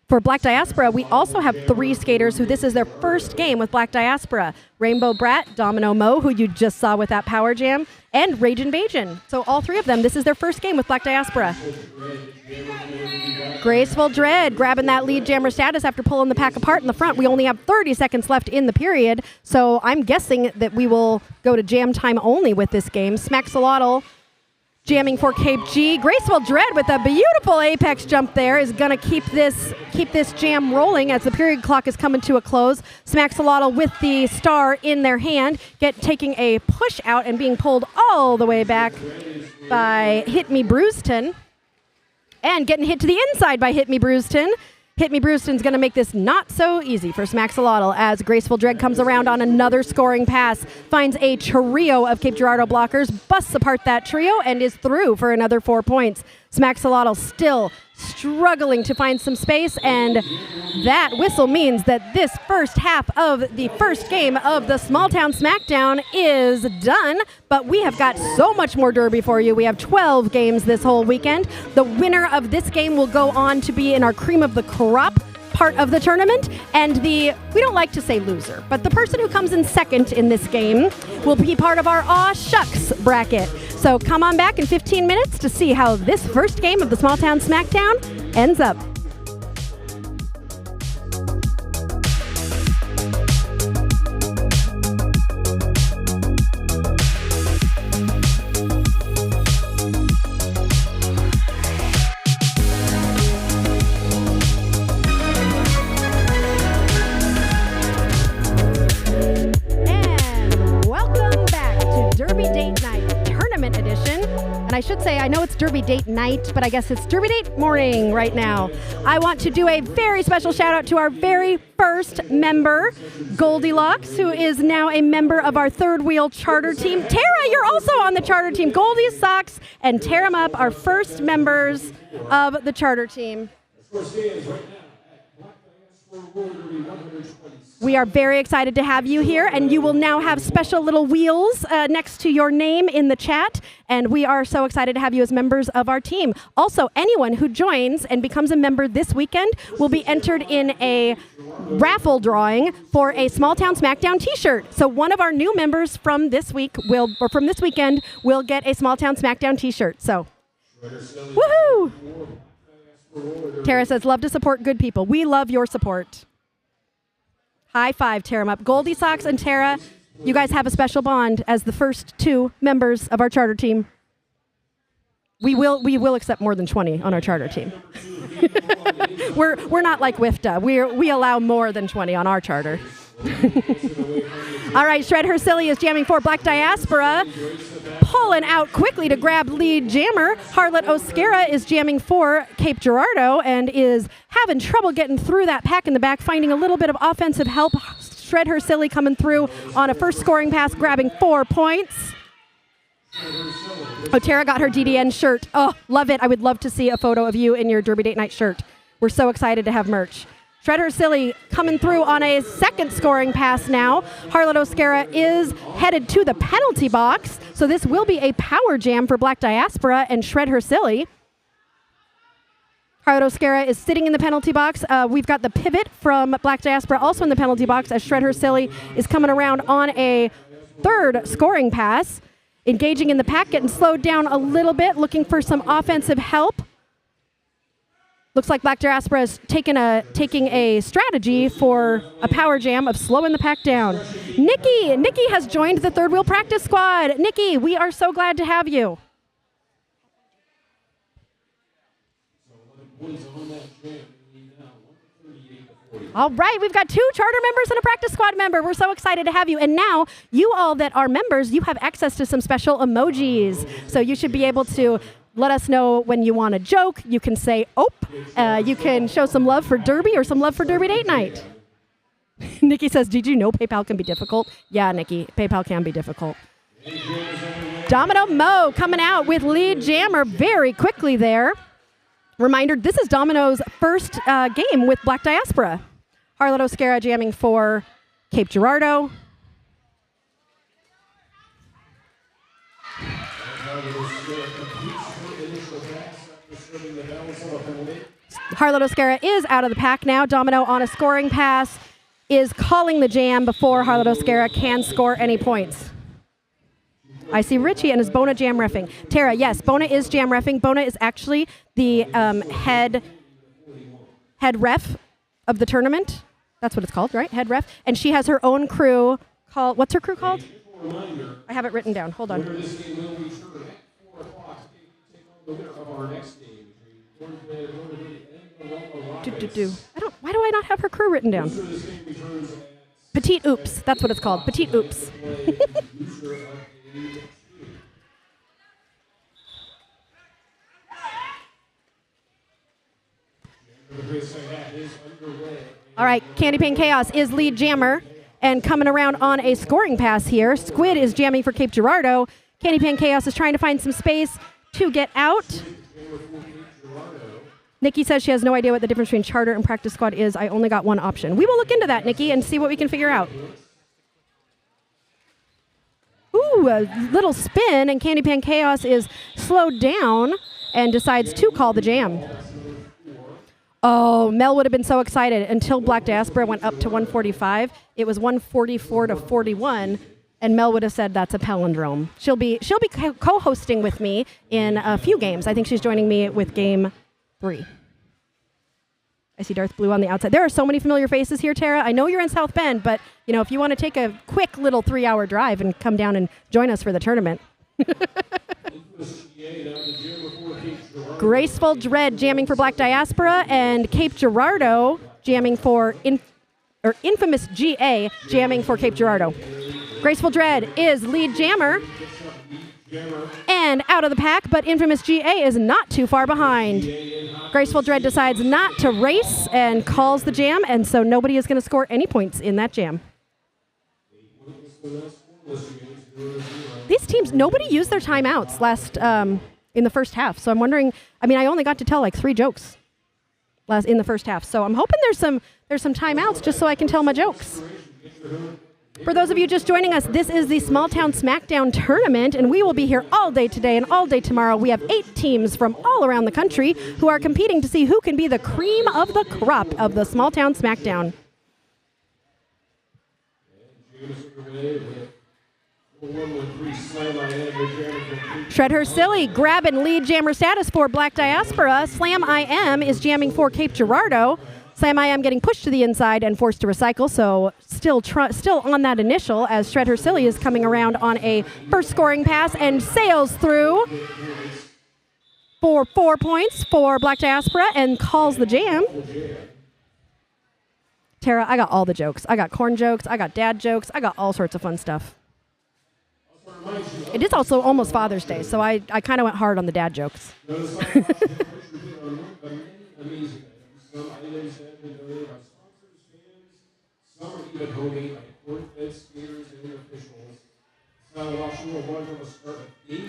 For Black Diaspora, we also have 3 skaters who this is their first game with Black Diaspora. Rainbow Brat, Domino Mo, who you just saw with that power jam, and Ragin' Bajin. So all 3 of them, this is their first game with Black Diaspora. Graceful Dread grabbing that lead jammer status after pulling the pack apart in the front. We only have 30 seconds left in the period, so I'm guessing that we will go to jam time only with this game. Smacksalotl jamming for Cape G. Graceful Dread with a beautiful apex jump there is going to keep this jam rolling as the period clock is coming to a close. Smacksalotl with the star in their hand, taking a push out and being pulled all the way back by Hit Me Brewston. And getting hit to the inside by Hit Me Brewston. Hit Me Brewston's going to make this not so easy for Smacksalotl as Graceful Dread comes around on another scoring pass, finds a trio of Cape Girardeau blockers, busts apart that trio, and is through for another 4 points. Smacksalotl still struggling to find some space, and that whistle means that this first half of the first game of the Smalltown Smackdown is done, but we have got so much more derby for you. We have 12 games this whole weekend. The winner of this game will go on to be in our cream of the crop part of the tournament, and we don't like to say loser, but the person who comes in second in this game will be part of our Aw Shucks bracket. So come on back in 15 minutes to see how this first game of the Smalltown Smackdown ends up. I should say, I know it's Derby Date night, but I guess it's Derby Date morning right now. I want to do a very special shout out to our very first member, Goldilocks, who is now a member of our third wheel charter team. Tara, you're also on the charter team. Goldie, Socks, and Tear 'em Up are first members of the charter team. We are very excited to have you here, and you will now have special little wheels next to your name in the chat, and we are so excited to have you as members of our team. Also, anyone who joins and becomes a member this weekend will be entered in a raffle drawing for a Smalltown Smackdown t-shirt. So one of our new members from this week from this weekend will get a Smalltown Smackdown t-shirt. So, woohoo! Tara says, love to support good people. We love your support. High five, Tear 'em Up. Goldie, Socks, and Tara, you guys have a special bond as the first two members of our charter team. We will accept more than 20 on our charter team. We're not like WIFTA. We allow more than 20 on our charter. All right, Shred Her Silly is jamming for Black Diaspora. Pulling out quickly to grab lead jammer. Harlot Oscara is jamming for Cape Girardeau and is having trouble getting through that pack in the back, finding a little bit of offensive help. Shred Her Silly coming through on a first scoring pass, grabbing 4 points. Oh, Tara got her DDN shirt. Oh, love it. I would love to see a photo of you in your Derby Date Night shirt. We're so excited to have merch. Shred Her Silly coming through on a second scoring pass now. Harlot Oscara is headed to the penalty box, so this will be a power jam for Black Diaspora and Shred Her Silly. Harlot Oscara is sitting in the penalty box. We've got the pivot from Black Diaspora also in the penalty box as Shred Her Silly is coming around on a third scoring pass. Engaging in the pack, getting slowed down a little bit, looking for some offensive help. Looks like Black Diaspora is taking a strategy for a power jam of slowing the pack down. Nikki has joined the third wheel practice squad. Nikki, we are so glad to have you. All right, we've got 2 charter members and a practice squad member. We're so excited to have you. And now, you all that are members, you have access to some special emojis. So you should be able to let us know when you want to joke. You can say, "Ope." You can show some love for Derby or some love for Derby Date Night. Nikki says, did you know PayPal can be difficult? Yeah, Nikki, PayPal can be difficult. Domino Mo coming out with lead jammer very quickly there. Reminder, this is Domino's first game with Black Diaspora. Harlot Oscara jamming for Cape Girardeau. Harlot Oscara is out of the pack now. Domino on a scoring pass is calling the jam before Harlot Oscara can score any points. I see Richie and his Bona jam reffing. Tara, yes, Bona is jam reffing. Bona is actually the head ref of the tournament. That's what it's called, right? Head ref. And she has her own crew called, what's her crew called? I have it written down. Hold on. Why do I not have her crew written down? Petite Oops. That's what it's called. Petite Oops. All right, Candy Pane Chaos is lead jammer and coming around on a scoring pass here. Squid is jamming for Cape Girardeau. Candy Pane Chaos is trying to find some space to get out. Nikki says she has no idea what the difference between charter and practice squad is. I only got one option. We will look into that, Nikki, and see what we can figure out. Ooh, a little spin, and Candy Pane Chaos is slowed down and decides to call the jam. Oh, Mel would have been so excited until Black Diaspora went up to 145. It was 144 to 41, and Mel would have said that's a palindrome. She'll be co-hosting with me in a few games. I think she's joining me with game 3. I see Darth Blue on the outside. There are so many familiar faces here, Tara. I know you're in South Bend, but if you want to take a quick little 3-hour drive and come down and join us for the tournament. Graceful Dread jamming for Black Diaspora, and Cape Girardeau jamming for Infamous GA jamming for Cape Girardeau. Graceful Dread is lead jammer. And out of the pack, but Infamous GA is not too far behind. Graceful Dread decides not to race and calls the jam, and so nobody is going to score any points in that jam. These teams, nobody used their timeouts in the first half, so I'm wondering, I mean, I only got to tell like 3 jokes in the first half, so I'm hoping there's some timeouts just so I can tell my jokes. For those of you just joining us, this is the Smalltown Smackdown tournament, and we will be here all day today and all day tomorrow. We have 8 teams from all around the country who are competing to see who can be the cream of the crop of the Smalltown Smackdown. Shred Her Silly grabbing lead jammer status for Black Diaspora. Slam I Am is jamming for Cape Girardeau. Slam I Am getting pushed to the inside and forced to recycle, so still on that initial as Shred Her Silly is coming around on a first scoring pass and sails through for 4 points for Black Diaspora and calls the jam. Tara, I got all the jokes. I got corn jokes, I got dad jokes, I got all sorts of fun stuff. It is also almost Father's Day, so I kind of went hard on the dad jokes.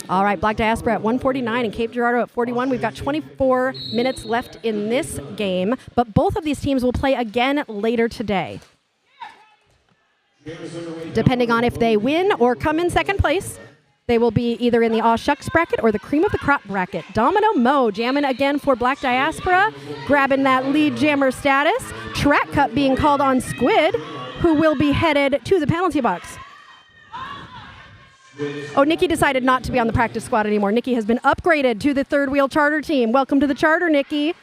All right, Black Diaspora at 149 and Cape Girardeau at 41. We've got 24 minutes left in this game, but both of these teams will play again later today. Depending on if they win or come in second place, they will be either in the Aw Shucks bracket or the Cream of the Crop bracket. Domino Mo jamming again for Black Diaspora, grabbing that lead jammer status. Track cut being called on Squid, who will be headed to the penalty box. Oh, Nikki decided not to be on the practice squad anymore. Nikki has been upgraded to the third wheel charter team. Welcome to the charter, Nikki.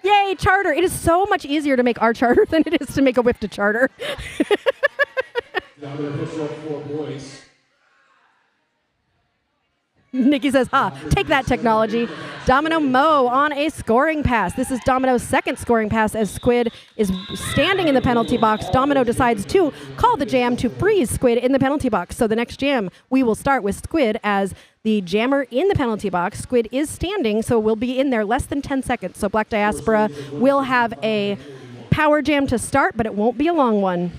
Yay, charter. It is so much easier to make our charter than it is to make a whip to charter. Nikki says, take that technology. Domino Mo on a scoring pass. This is Domino's second scoring pass as Squid is standing in the penalty box. Domino decides to call the jam to freeze Squid in the penalty box. So the next jam, we will start with Squid as the jammer in the penalty box. Squid is standing, so we'll be in there less than 10 seconds. So Black Diaspora will have a power jam to start, but it won't be a long one.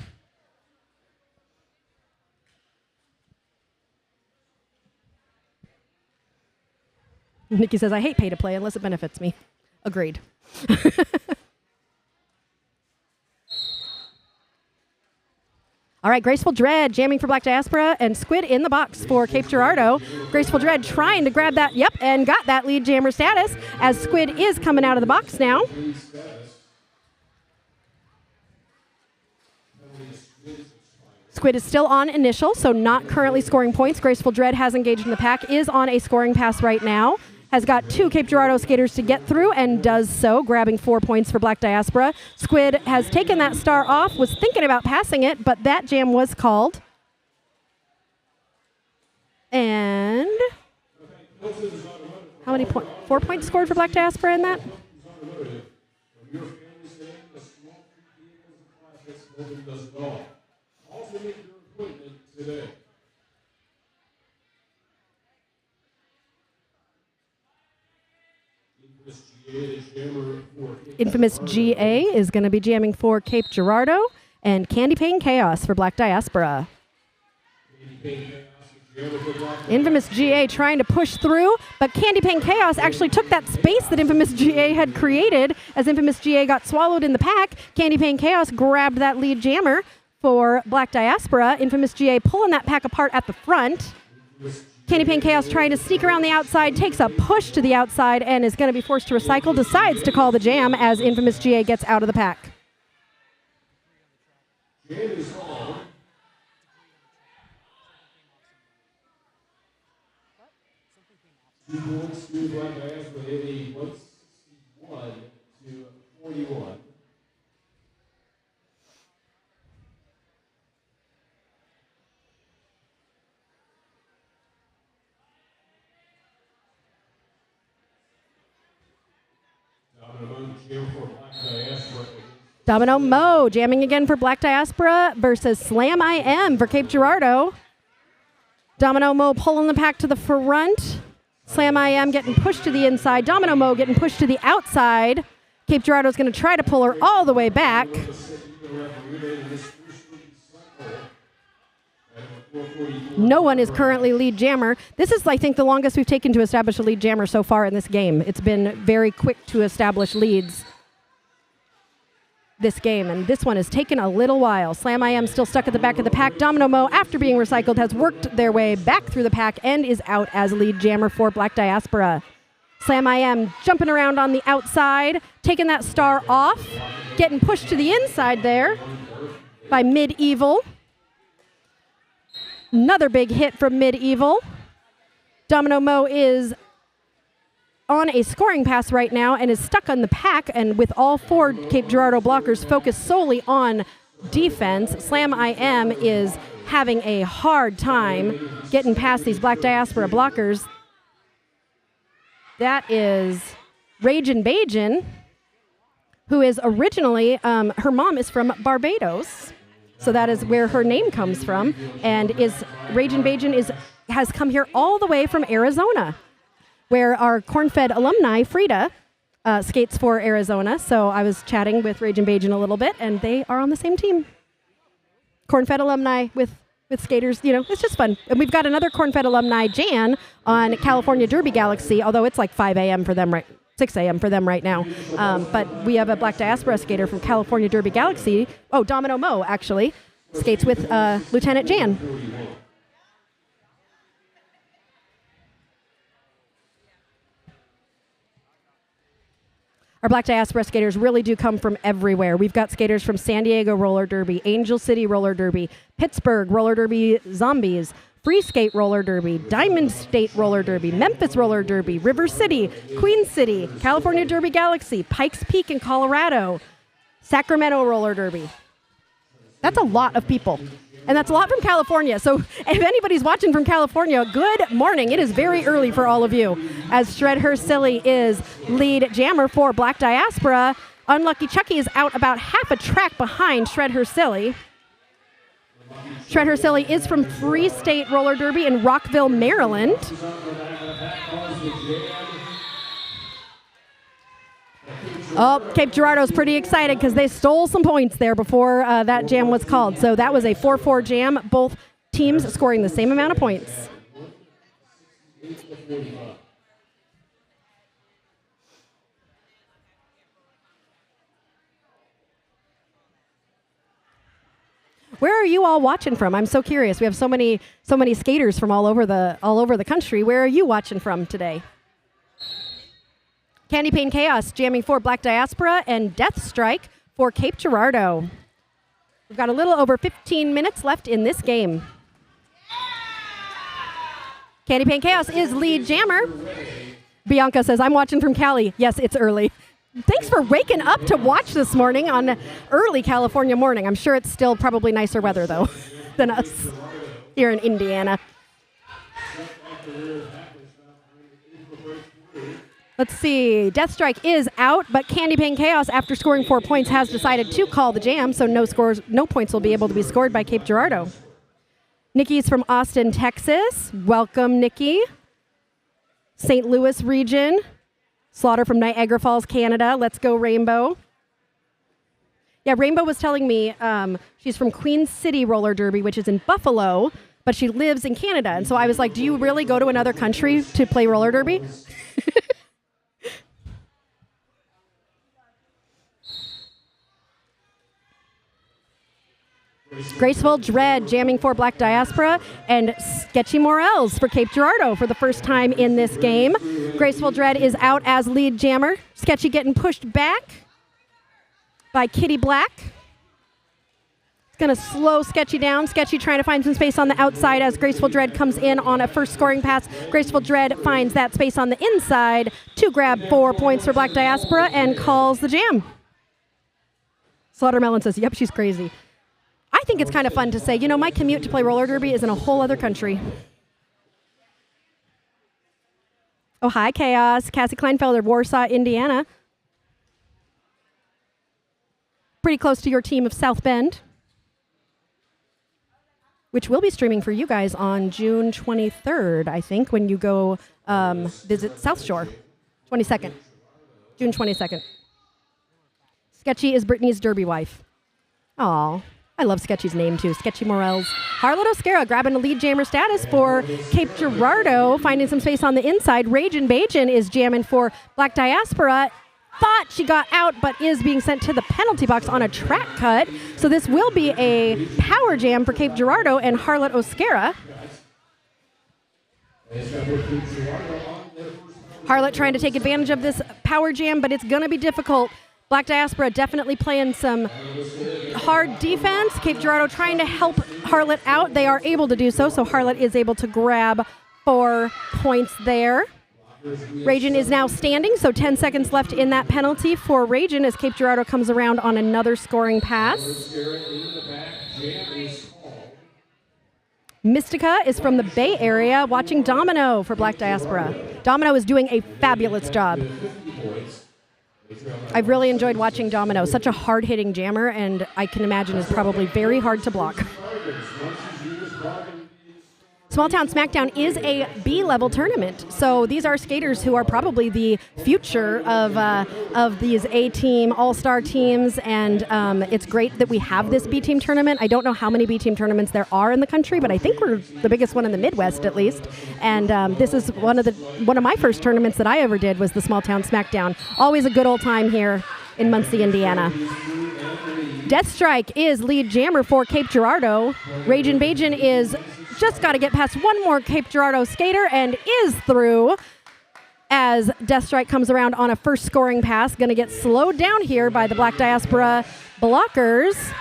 Nikki says, I hate pay to play unless it benefits me. Agreed. All right, Graceful Dread jamming for Black Diaspora and Squid in the box for Cape Girardeau. Graceful Dread trying to grab that, and got that lead jammer status as Squid is coming out of the box now. Squid is still on initial, so not currently scoring points. Graceful Dread has engaged in the pack, is on a scoring pass right now. Has got 2 Cape Girardeau skaters to get through and does so, grabbing 4 points for Black Diaspora. Squid has taken that star off, was thinking about passing it, but that jam was called. And how many points? 4 points scored for Black Diaspora in that? Infamous GA is going to be jamming for Cape Girardeau and Candy Pain Chaos for Black Diaspora. Infamous GA trying to push through, but Candy Pain Chaos actually took that space that Infamous GA had created as Infamous GA got swallowed in the pack. Candy Pain Chaos grabbed that lead jammer for Black Diaspora. Infamous GA pulling that pack apart at the front. Candy Pain Chaos trying to sneak around the outside, takes a push to the outside and is going to be forced to recycle, decides to call the jam as Infamous GA gets out of the pack. Domino Mo jamming again for Black Diaspora versus Slam IM for Cape Girardeau. Domino Mo pulling the pack to the front. Slam IM getting pushed to the inside. Domino Mo getting pushed to the outside. Cape Girardeau's going to try to pull her all the way back. No one is currently lead jammer. This is, I think, the longest we've taken to establish a lead jammer so far in this game. It's been very quick to establish leads this game, and this one has taken a little while. Slam IM still stuck at the back of the pack. Domino Mo, after being recycled, has worked their way back through the pack and is out as lead jammer for Black Diaspora. Slam IM jumping around on the outside, taking that star off, getting pushed to the inside there by Medieval. Another big hit from Medieval. Domino Mo is on a scoring pass right now and is stuck on the pack, and with all 4 Cape Girardeau blockers focused solely on defense, Slam IM is having a hard time getting past these Black Diaspora blockers. That is Ragin' Bajin, who is originally, her mom is from Barbados, so that is where her name comes from, and Ragin' Bajin has come here all the way from Arizona, where our corn-fed alumni, Frida, skates for Arizona. So I was chatting with Ragin' Bajin a little bit, and they are on the same team. Corn-fed alumni with skaters, it's just fun. And we've got another corn-fed alumni, Jan, on California Derby Galaxy, although it's like 5 a.m. for them 6 a.m. for them right now. But we have a Black Diaspora skater from California Derby Galaxy. Oh, Domino Mo, actually, skates with Lieutenant Jan. Our Black Diaspora skaters really do come from everywhere. We've got skaters from San Diego Roller Derby, Angel City Roller Derby, Pittsburgh Roller Derby Zombies, Free Skate Roller Derby, Diamond State Roller Derby, Memphis Roller Derby, River City, Queen City, California Derby Galaxy, Pikes Peak in Colorado, Sacramento Roller Derby. That's a lot of people. And that's a lot from California. So if anybody's watching from California, good morning. It is very early for all of you, as Shred Her Silly is lead jammer for Black Diaspora. Unlucky Chucky is out about half a track behind Shred Her Silly. Shred Her Silly is from Free State Roller Derby in Rockville, Maryland. Oh, Cape Girardeau's pretty excited because they stole some points there before that jam was called. So that was a 4-4 jam, both teams scoring the same amount of points. Where are you all watching from? I'm so curious. We have so many skaters from all over the country. Where are you watching from today? Candy Pane Chaos jamming for Black Diaspora and Death Strike for Cape Girardeau. We've got a little over 15 minutes left in this game. Candy Pane Chaos is lead jammer. Bianca says, I'm watching from Cali. Yes, it's early. Thanks for waking up to watch this morning on early California morning. I'm sure it's still probably nicer weather, though, than us here in Indiana. Let's see. Death Strike is out, but Candy Pane Chaos, after scoring 4 points, has decided to call the jam, so no points will be able to be scored by Cape Girardeau. Nikki's from Austin, Texas. Welcome, Nikki. St. Louis region. Slaughter from Niagara Falls, Canada. Let's go, Rainbow. Yeah, Rainbow was telling me she's from Queen City Roller Derby, which is in Buffalo, but she lives in Canada. And so I was like, do you really go to another country to play roller derby? Graceful Dread jamming for Black Diaspora and Sketchy Morels for Cape Girardeau for the first time in this game. Graceful Dread is out as lead jammer. Sketchy getting pushed back by Kitty Black. It's going to slow Sketchy down. Sketchy trying to find some space on the outside as Graceful Dread comes in on a first scoring pass. Graceful Dread finds that space on the inside to grab 4 points for Black Diaspora and calls the jam. Slaughtermelon says, yep, she's crazy. I think it's kind of fun to say, my commute to play roller derby is in a whole other country. Oh, hi, Chaos. Cassie Kleinfelder, Warsaw, Indiana. pretty close to your team of South Bend, which will be streaming for you guys on June 23rd, I think, when you go visit South Shore. 22nd. June 22nd. Sketchy is Brittany's derby wife. Aw, I love Sketchy's name, too. Sketchy Morels. Harlot O'Scara grabbing a lead jammer status for Cape Girardeau, finding some space on the inside. Ragin' Bajin is jamming for Black Diaspora. Thought she got out, but is being sent to the penalty box on a track cut. So this will be a power jam for Cape Girardeau and Harlot O'Scara. Harlot trying to take advantage of this power jam, but it's going to be difficult. Black Diaspora definitely playing some hard defense. Cape Girardeau trying to help Harlot out. They are able to do so, so Harlot is able to grab 4 points there. Ragin is now standing, so 10 seconds left in that penalty for Ragin as Cape Girardeau comes around on another scoring pass. Mystica is from the Bay Area watching Domino for Black Diaspora. Domino is doing a fabulous job. I've really enjoyed watching Domino. Such a hard-hitting jammer, and I can imagine is probably very hard to block. Smalltown Smackdown is a B-level tournament, so these are skaters who are probably the future of these A-team, all-star teams, and it's great that we have this B-team tournament. I don't know how many B-team tournaments there are in the country, but I think we're the biggest one in the Midwest, at least. And this is one of my first tournaments that I ever did was the Smalltown Smackdown. Always a good old time here in Muncie, Indiana. Deathstrike is lead jammer for Cape Girardeau. Ragin' Bajin is just got to get past one more Cape Girardeau skater and is through as Deathstrike comes around on a first scoring pass. Going to get slowed down here by the Black Diaspora blockers.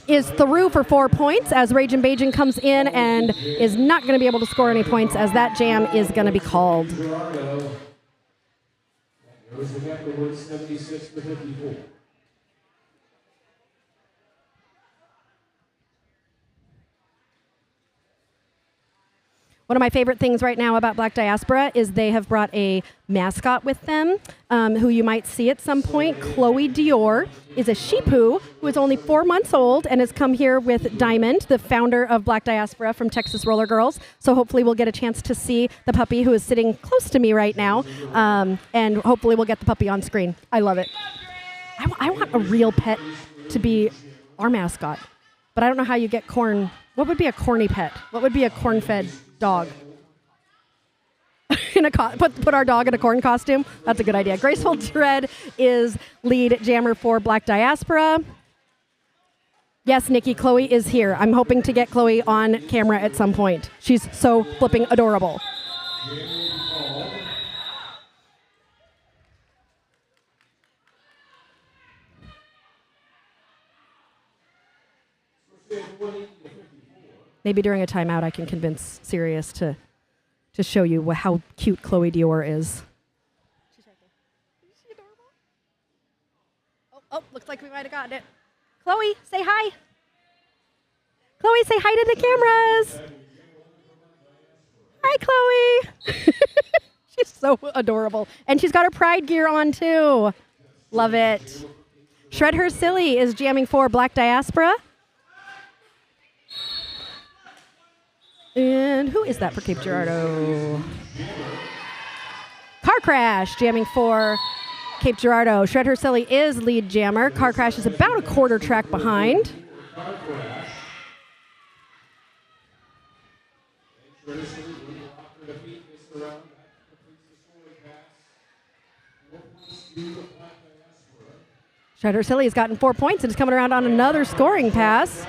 Is through for 4 points as Ragin' Bajin comes in and is not going to be able to score any points as that jam is going to be called. One of my favorite things right now about Black Diaspora is they have brought a mascot with them, who you might see at some point. Chloe Dior is a sheepoo who is only 4 months old and has come here with Diamond, the founder of Black Diaspora from Texas Roller Girls. So hopefully we'll get a chance to see the puppy who is sitting close to me right now, and hopefully we'll get the puppy on screen. I love it. I want a real pet to be our mascot, but I don't know how you get corn. What would be a corny pet? What would be a corn-fed dog? Put our dog in a corn costume. That's a good idea. Graceful Dread is lead jammer for Black Diaspora. Yes, Nikki, Chloe is here. I'm hoping to get Chloe on camera at some point. She's so flipping adorable. Maybe during a timeout I can convince Sirius to show you how cute Chloe Dior is. She's right there. Is she adorable? Oh, looks like we might have gotten it. Chloe, say hi. Chloe, say hi to the cameras. Hi, Chloe. She's so adorable. And she's got her pride gear on, too. Love it. Shred Her Silly is jamming for Black Diaspora. And who is that for Cape Girardeau? Car Crash jamming for Cape Girardeau. Shred Her Silly is lead jammer. Car Crash is about a quarter track behind. Shred Her Silly has gotten 4 points and is coming around on another scoring pass.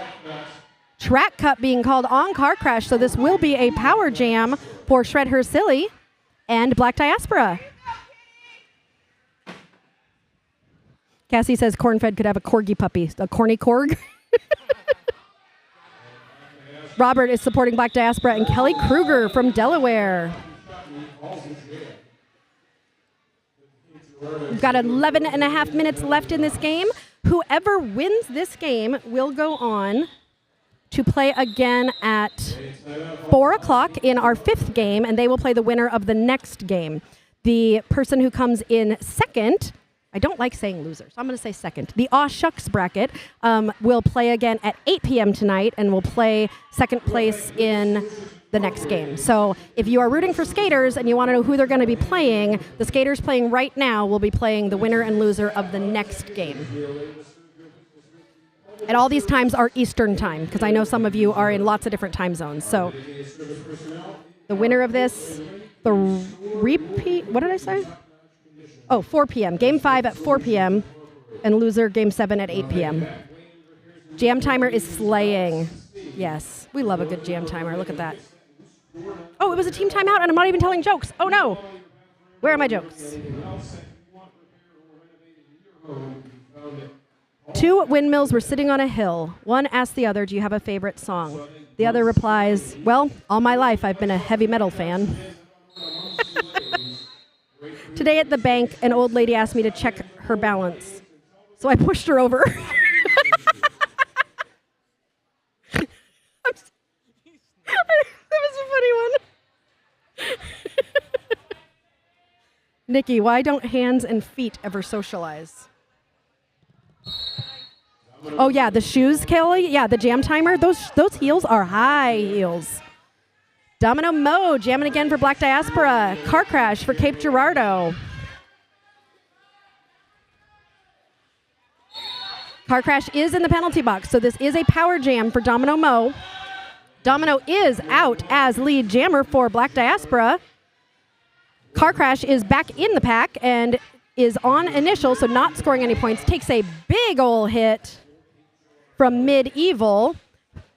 Track cut being called on Car Crash, so this will be a power jam for Shred Her Silly and Black Diaspora. Cassie says corn-fed could have a corgi puppy, a corny corg. Robert is supporting Black Diaspora and Kelly Kruger from Delaware. We've got 11 and a half minutes left in this game. Whoever wins this game will go on to play again at 4 o'clock in our 5th game, and they will play the winner of the next game. The person who comes in second I don't like saying loser, so I'm going to say second. The Aw Shucks bracket will play again at 8 p.m. tonight, and will play second place in the next game. So if you are rooting for skaters and you want to know who they're going to be playing, the skaters playing right now will be playing the winner and loser of the next game. And all these times are Eastern time, because I know some of you are in lots of different time zones. So the winner of this, the repeat, what did I say? Oh, 4 p.m. Game 5 at 4 p.m. and loser Game 7 at 8 p.m. Jam timer is slaying. Yes, we love a good jam timer. Look at that. Oh, it was a team timeout, and I'm not even telling jokes. Oh, no. Where are my jokes? 2 windmills were sitting on a hill. One asked the other, do you have a favorite song? The other replies, well, all my life I've been a heavy metal fan. Today at the bank, an old lady asked me to check her balance. So I pushed her over. That was a funny one. Nikki, why don't hands and feet ever socialize? Oh, yeah, the shoes, Kelly. Yeah, the jam timer. Those heels are high heels. Domino Mo jamming again for Black Diaspora. Car Crash for Cape Girardeau. Car Crash is in the penalty box, so this is a power jam for Domino Mo. Domino is out as lead jammer for Black Diaspora. Car Crash is back in the pack and is on initial, so not scoring any points. Takes a big ol' hit from Medieval,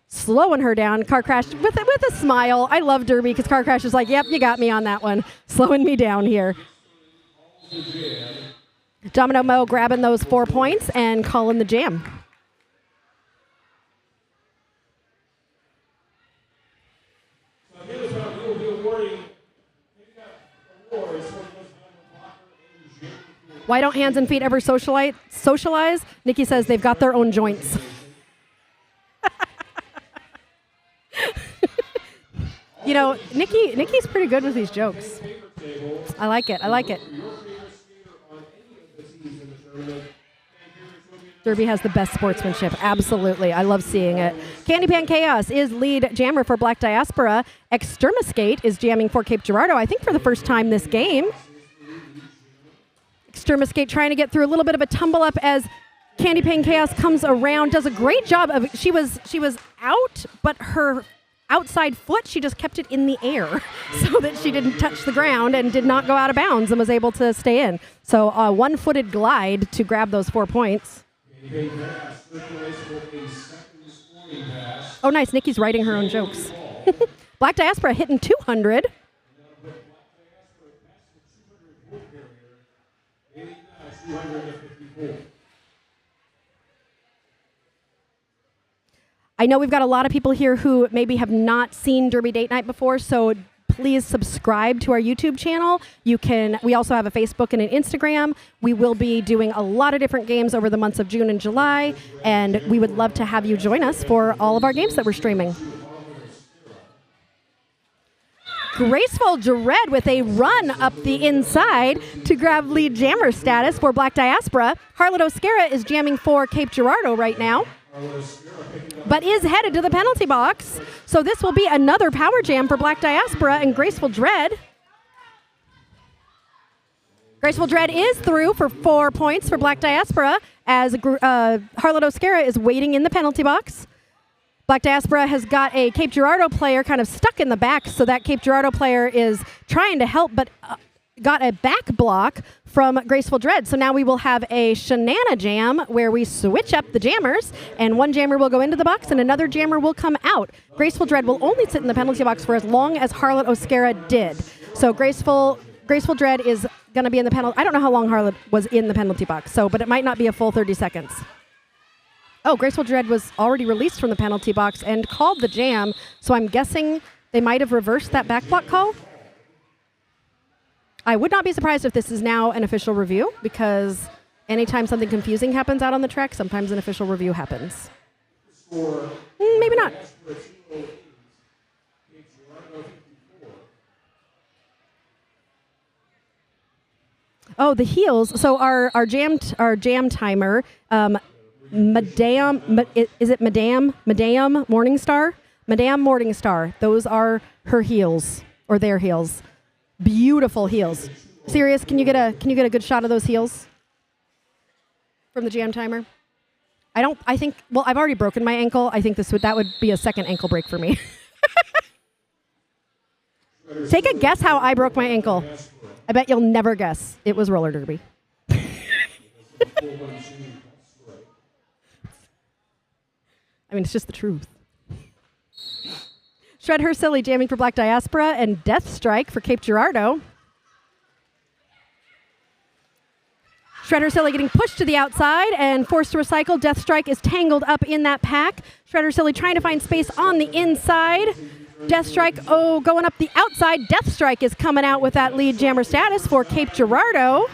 slowing her down. Car Crash with a smile. I love Derby because Car Crash is like, yep, you got me on that one. Slowing me down here. Domino Mo grabbing those 4 points and calling the jam. Why don't hands and feet ever socialize? Nikki says they've got their own joints. You know, Nikki's pretty good with these jokes. I like it. I like it. Derby has the best sportsmanship. Absolutely. I love seeing it. Candy Pan Chaos is lead jammer for Black Diaspora. Extermiskate is jamming for Cape Girardeau, I think for the first time this game. Extermiskate trying to get through a little bit of a tumble up as Candy Pane Chaos comes around, does a great job of, she was out, but her outside foot, she just kept it in the air so that she didn't touch the ground and did not go out of bounds and was able to stay in. So a one-footed glide to grab those 4 points. Oh, nice. Nikki's writing her own jokes. Black Diaspora hitting 200. I know we've got a lot of people here who maybe have not seen Derby Date Night before, so please subscribe to our YouTube channel. We also have a Facebook and an Instagram. We will be doing a lot of different games over the months of June and July, and we would love to have you join us for all of our games that we're streaming. Graceful Dread with a run up the inside to grab lead jammer status for Black Diaspora. Harlot Oscara is jamming for Cape Girardeau right now, but is headed to the penalty box. So this will be another power jam for Black Diaspora and Graceful Dread. Graceful Dread is through for 4 points for Black Diaspora as Harlot Oscara is waiting in the penalty box. Black Diaspora has got a Cape Girardeau player kind of stuck in the back, so that Cape Girardeau player is trying to help, but got a back block from Graceful Dread. So now we will have a Shenana Jam where we switch up the jammers, and one jammer will go into the box and another jammer will come out. Graceful Dread will only sit in the penalty box for as long as Harlot Oscara did. So Graceful Dread is going to be in the penalty. I don't know how long Harlot was in the penalty box, but it might not be a full 30 seconds. Oh, Graceful Dread was already released from the penalty box and called the jam, so I'm guessing they might have reversed that back block call. I would not be surprised if this is now an official review, because anytime something confusing happens out on the track, sometimes an official review happens. Maybe not. Oh, the heels. So our jam timer, is it Madame Morningstar? Madame Morningstar. Those are her heels or their heels. Beautiful heels. Sirius, can you get a good shot of those heels from the jam timer? Well, I've already broken my ankle. I think that would be a second ankle break for me. Take a guess how I broke my ankle. I bet you'll never guess. It was roller derby. I mean, it's just the truth. Shred Her Silly jamming for Black Diaspora and Death Strike for Cape Girardeau. Shred Her Silly getting pushed to the outside and forced to recycle. Death Strike is tangled up in that pack. Shred Her Silly trying to find space on the inside. Death Strike, going up the outside. Death Strike is coming out with that lead jammer status for Cape Girardeau.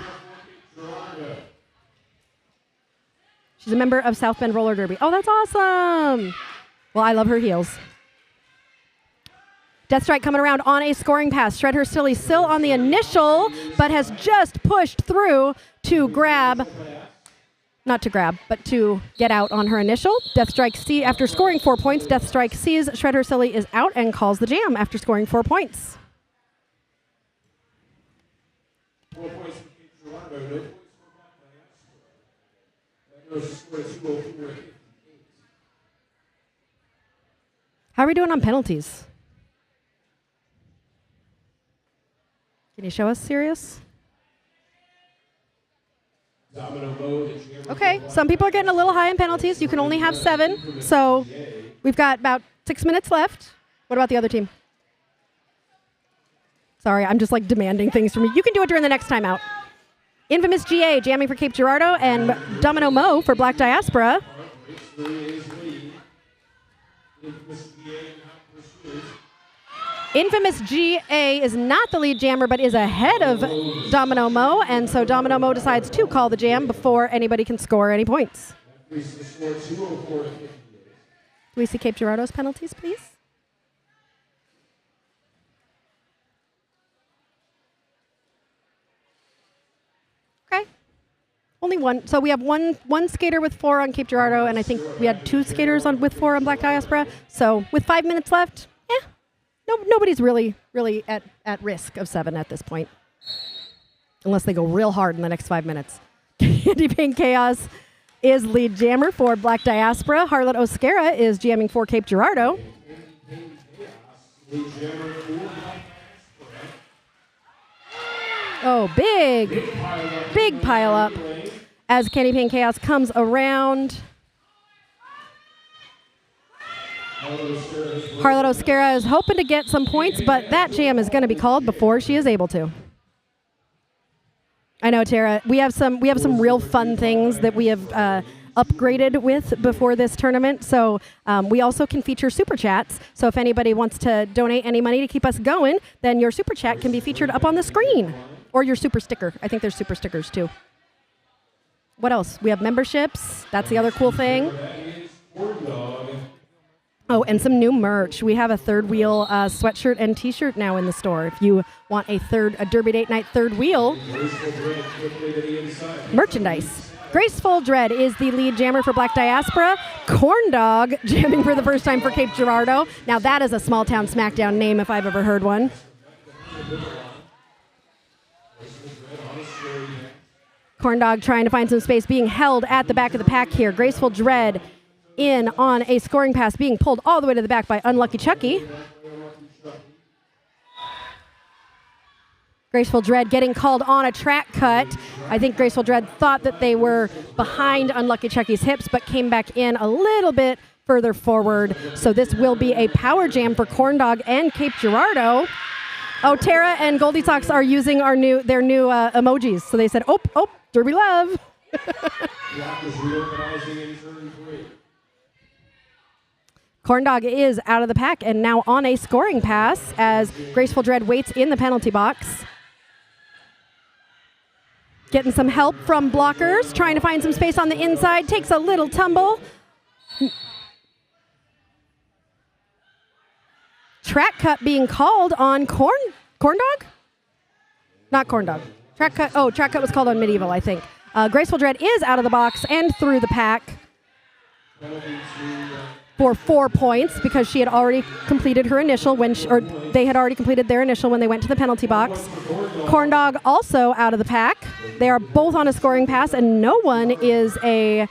She's a member of South Bend Roller Derby. Oh, that's awesome. Well, I love her heels. Death Strike coming around on a scoring pass. Shred Her Silly still on the initial, but has just pushed through to to get out on her initial. Death Strike after scoring 4 points. Death Strike sees Shred Her Silly is out and calls the jam after scoring 4 points. 4 points for Cape Girardeau, no points for Black Diaspora. That goes to score 204. How are we doing on penalties? Can you show us, Sirius? Okay, some people are getting a little high in penalties. You can only have 7, so we've got about 6 minutes left. What about the other team? Sorry, I'm just like demanding things from you. You can do it during the next timeout. Infamous GA jamming for Cape Girardeau and Domino Mo for Black Diaspora. Infamous GA is not the lead jammer, but is ahead of Domino Mo, and so Domino Mo decides to call the jam before anybody can score any points. Do we see Cape Girardeau's penalties, please? Okay. Only one. So we have one skater with 4 on Cape Girardeau, and I think we had 2 skaters with 4 on Black Diaspora. So with 5 minutes left, nobody's really at risk of 7 at this point, unless they go real hard in the next 5 minutes. Candy Paint Chaos is lead jammer for Black Diaspora. Harlot Oscara is jamming for Cape Girardeau. Oh, big pile up as Candy Paint Chaos comes around. Harlot Oscara is hoping to get some points, but that jam is going to be called before she is able to. I know, Tara. We have some real fun things that we have upgraded with before this tournament. So we also can feature super chats. So if anybody wants to donate any money to keep us going, then your super chat can be featured up on the screen, or your super sticker. I think there's super stickers too. What else? We have memberships. That's the other cool thing. Oh, and some new merch. We have a third wheel sweatshirt and t-shirt now in the store. If you want a Derby Date Night third wheel merchandise. Graceful Dread is the lead jammer for Black Diaspora. Corn Dog jamming for the first time for Cape Girardeau. Now that is a Smalltown Smackdown name if I've ever heard one. Corn Dog trying to find some space, being held at the back of the pack here. Graceful Dread in on a scoring pass, being pulled all the way to the back by Unlucky Chucky. Graceful Dread getting called on a track cut. I think Graceful Dread thought that they were behind Unlucky Chucky's hips, but came back in a little bit further forward. So this will be a power jam for Corn Dog and Cape Girardeau. Oh, Tara and Goldie Socks are using their new emojis. So they said, oh, Derby love. Corn Dog is out of the pack and now on a scoring pass as Graceful Dread waits in the penalty box. Getting some help from blockers, trying to find some space on the inside, takes a little tumble. Track cut being called on Corn Dog? Not Corn Dog. Track cut. Oh, track cut was called on medieval, I think. Graceful Dread is out of the box and through the pack for 4 points because she had already completed her initial or they had already completed their initial when they went to the penalty box. Corn Dog also out of the pack. They are both on a scoring pass, and no one is a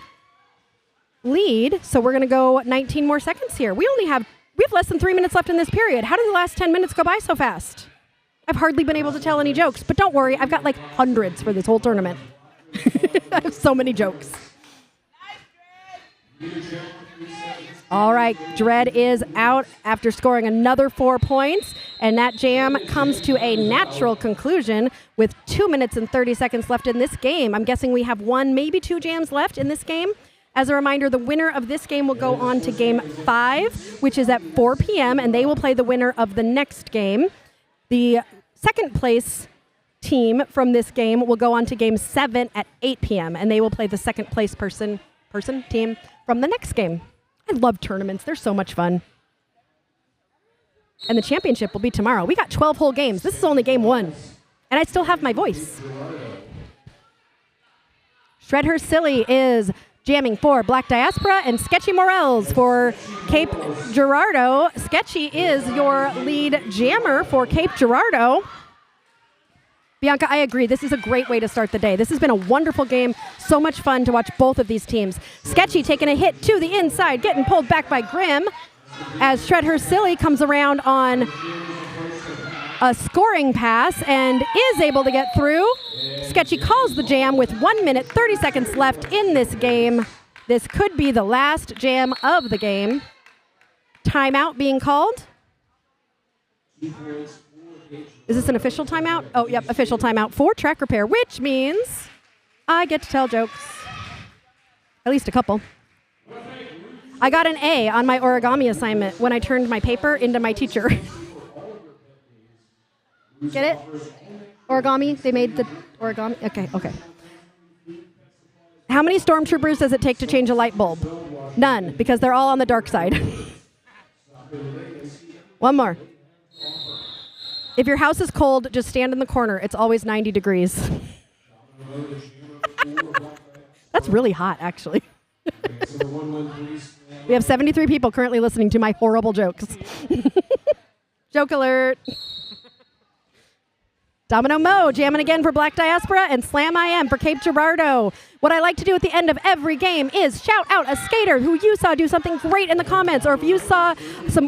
lead. So we're going to go 19 more seconds here. We have less than 3 minutes left in this period. How did the last 10 minutes go by so fast? I've hardly been able to tell any jokes, but don't worry, I've got like hundreds for this whole tournament. I have so many jokes. All right, Dread is out after scoring another 4 points, and that jam comes to a natural conclusion with 2 minutes and 30 seconds left in this game. I'm guessing we have 1, maybe 2 jams left in this game. As a reminder, the winner of this game will go on to Game 5, which is at 4 p.m., and they will play the winner of the next game. The second place team from this game will go on to Game 7 at 8 p.m., and they will play the second place team from the next game. I love tournaments. They're so much fun. And the championship will be tomorrow. We got 12 whole games. This is only Game 1, and I still have my voice. Shred Her Silly is jamming for Black Diaspora, and Sketchy Morels for Cape Girardeau. Sketchy is your lead jammer for Cape Girardeau. Bianca, I agree. This is a great way to start the day. This has been a wonderful game. So much fun to watch both of these teams. Sketchy taking a hit to the inside, getting pulled back by Grim as Shred Her Silly comes around on a scoring pass and is able to get through. Sketchy calls the jam with 1 minute, 30 seconds left in this game. This could be the last jam of the game. Timeout being called. Is this an official timeout? Oh, yep, official timeout for track repair, which means I get to tell jokes. At least a couple. I got an A on my origami assignment when I turned my paper into my teacher. Get it? Origami? They made the origami? Okay. How many stormtroopers does it take to change a light bulb? None, because they're all on the dark side. One more. If your house is cold, just stand in the corner. It's always 90 degrees. That's really hot, actually. We have 73 people currently listening to my horrible jokes. Joke alert. Domino Mo jamming again for Black Diaspora, and Slam I Am for Cape Girardeau. What I like to do at the end of every game is shout out a skater who you saw do something great in the comments, or if you saw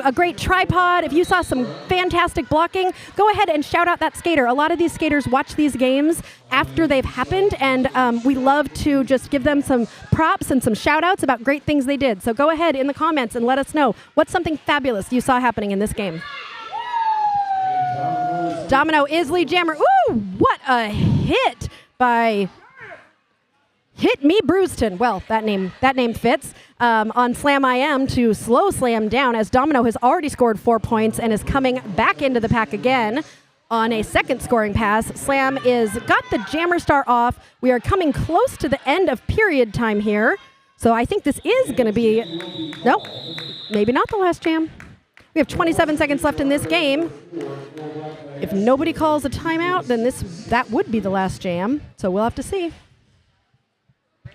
a great tripod, if you saw some fantastic blocking, go ahead and shout out that skater. A lot of these skaters watch these games after they've happened, and we love to just give them some props and some shout outs about great things they did. So go ahead in the comments and let us know what's something fabulous you saw happening in this game. Domino is lead jammer. Ooh, what a hit by Hit Me Brewston. Well, that name fits. On Slam I Am to slow Slam down, as Domino has already scored 4 points and is coming back into the pack again on a second scoring pass. Slam got the jammer star off. We are coming close to the end of period time here. So I think this is going to be, nope, maybe not the last jam. We have 27 seconds left in this game. If nobody calls a timeout, then that would be the last jam. So we'll have to see.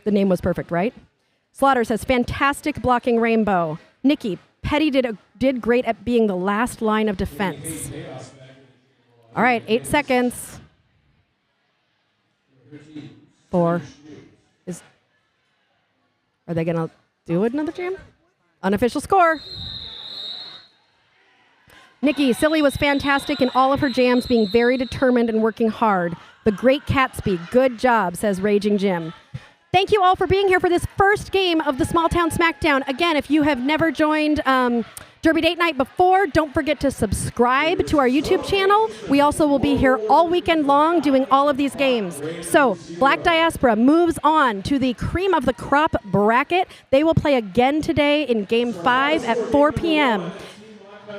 The name was perfect, right? Slaughter says, fantastic blocking Rainbow. Nikki, Petty did great at being the last line of defense. All right, 8 seconds. 4. Are they going to do another jam? Unofficial score. Nikki, Silly was fantastic in all of her jams, being very determined and working hard. The great Catsby, good job, says Raging Jim. Thank you all for being here for this first game of the Smalltown Smackdown. Again, if you have never joined Derby Date Night before, don't forget to subscribe to our YouTube channel. We also will be here all weekend long doing all of these games. So Black Diaspora moves on to the cream of the crop bracket. They will play again today in Game 5 at 4 p.m.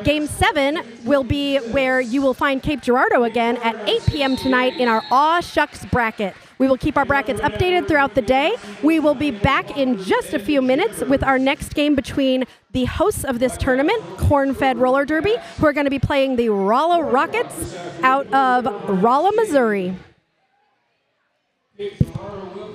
Game 7 will be where you will find Cape Girardeau again at 8 p.m. tonight in our Aw Shucks bracket. We will keep our brackets updated throughout the day. We will be back in just a few minutes with our next game between the hosts of this tournament, Corn-Fed Roller Derby, who are going to be playing the Rolla Rockets out of Rolla, Missouri. Okay, Tamara Wilson.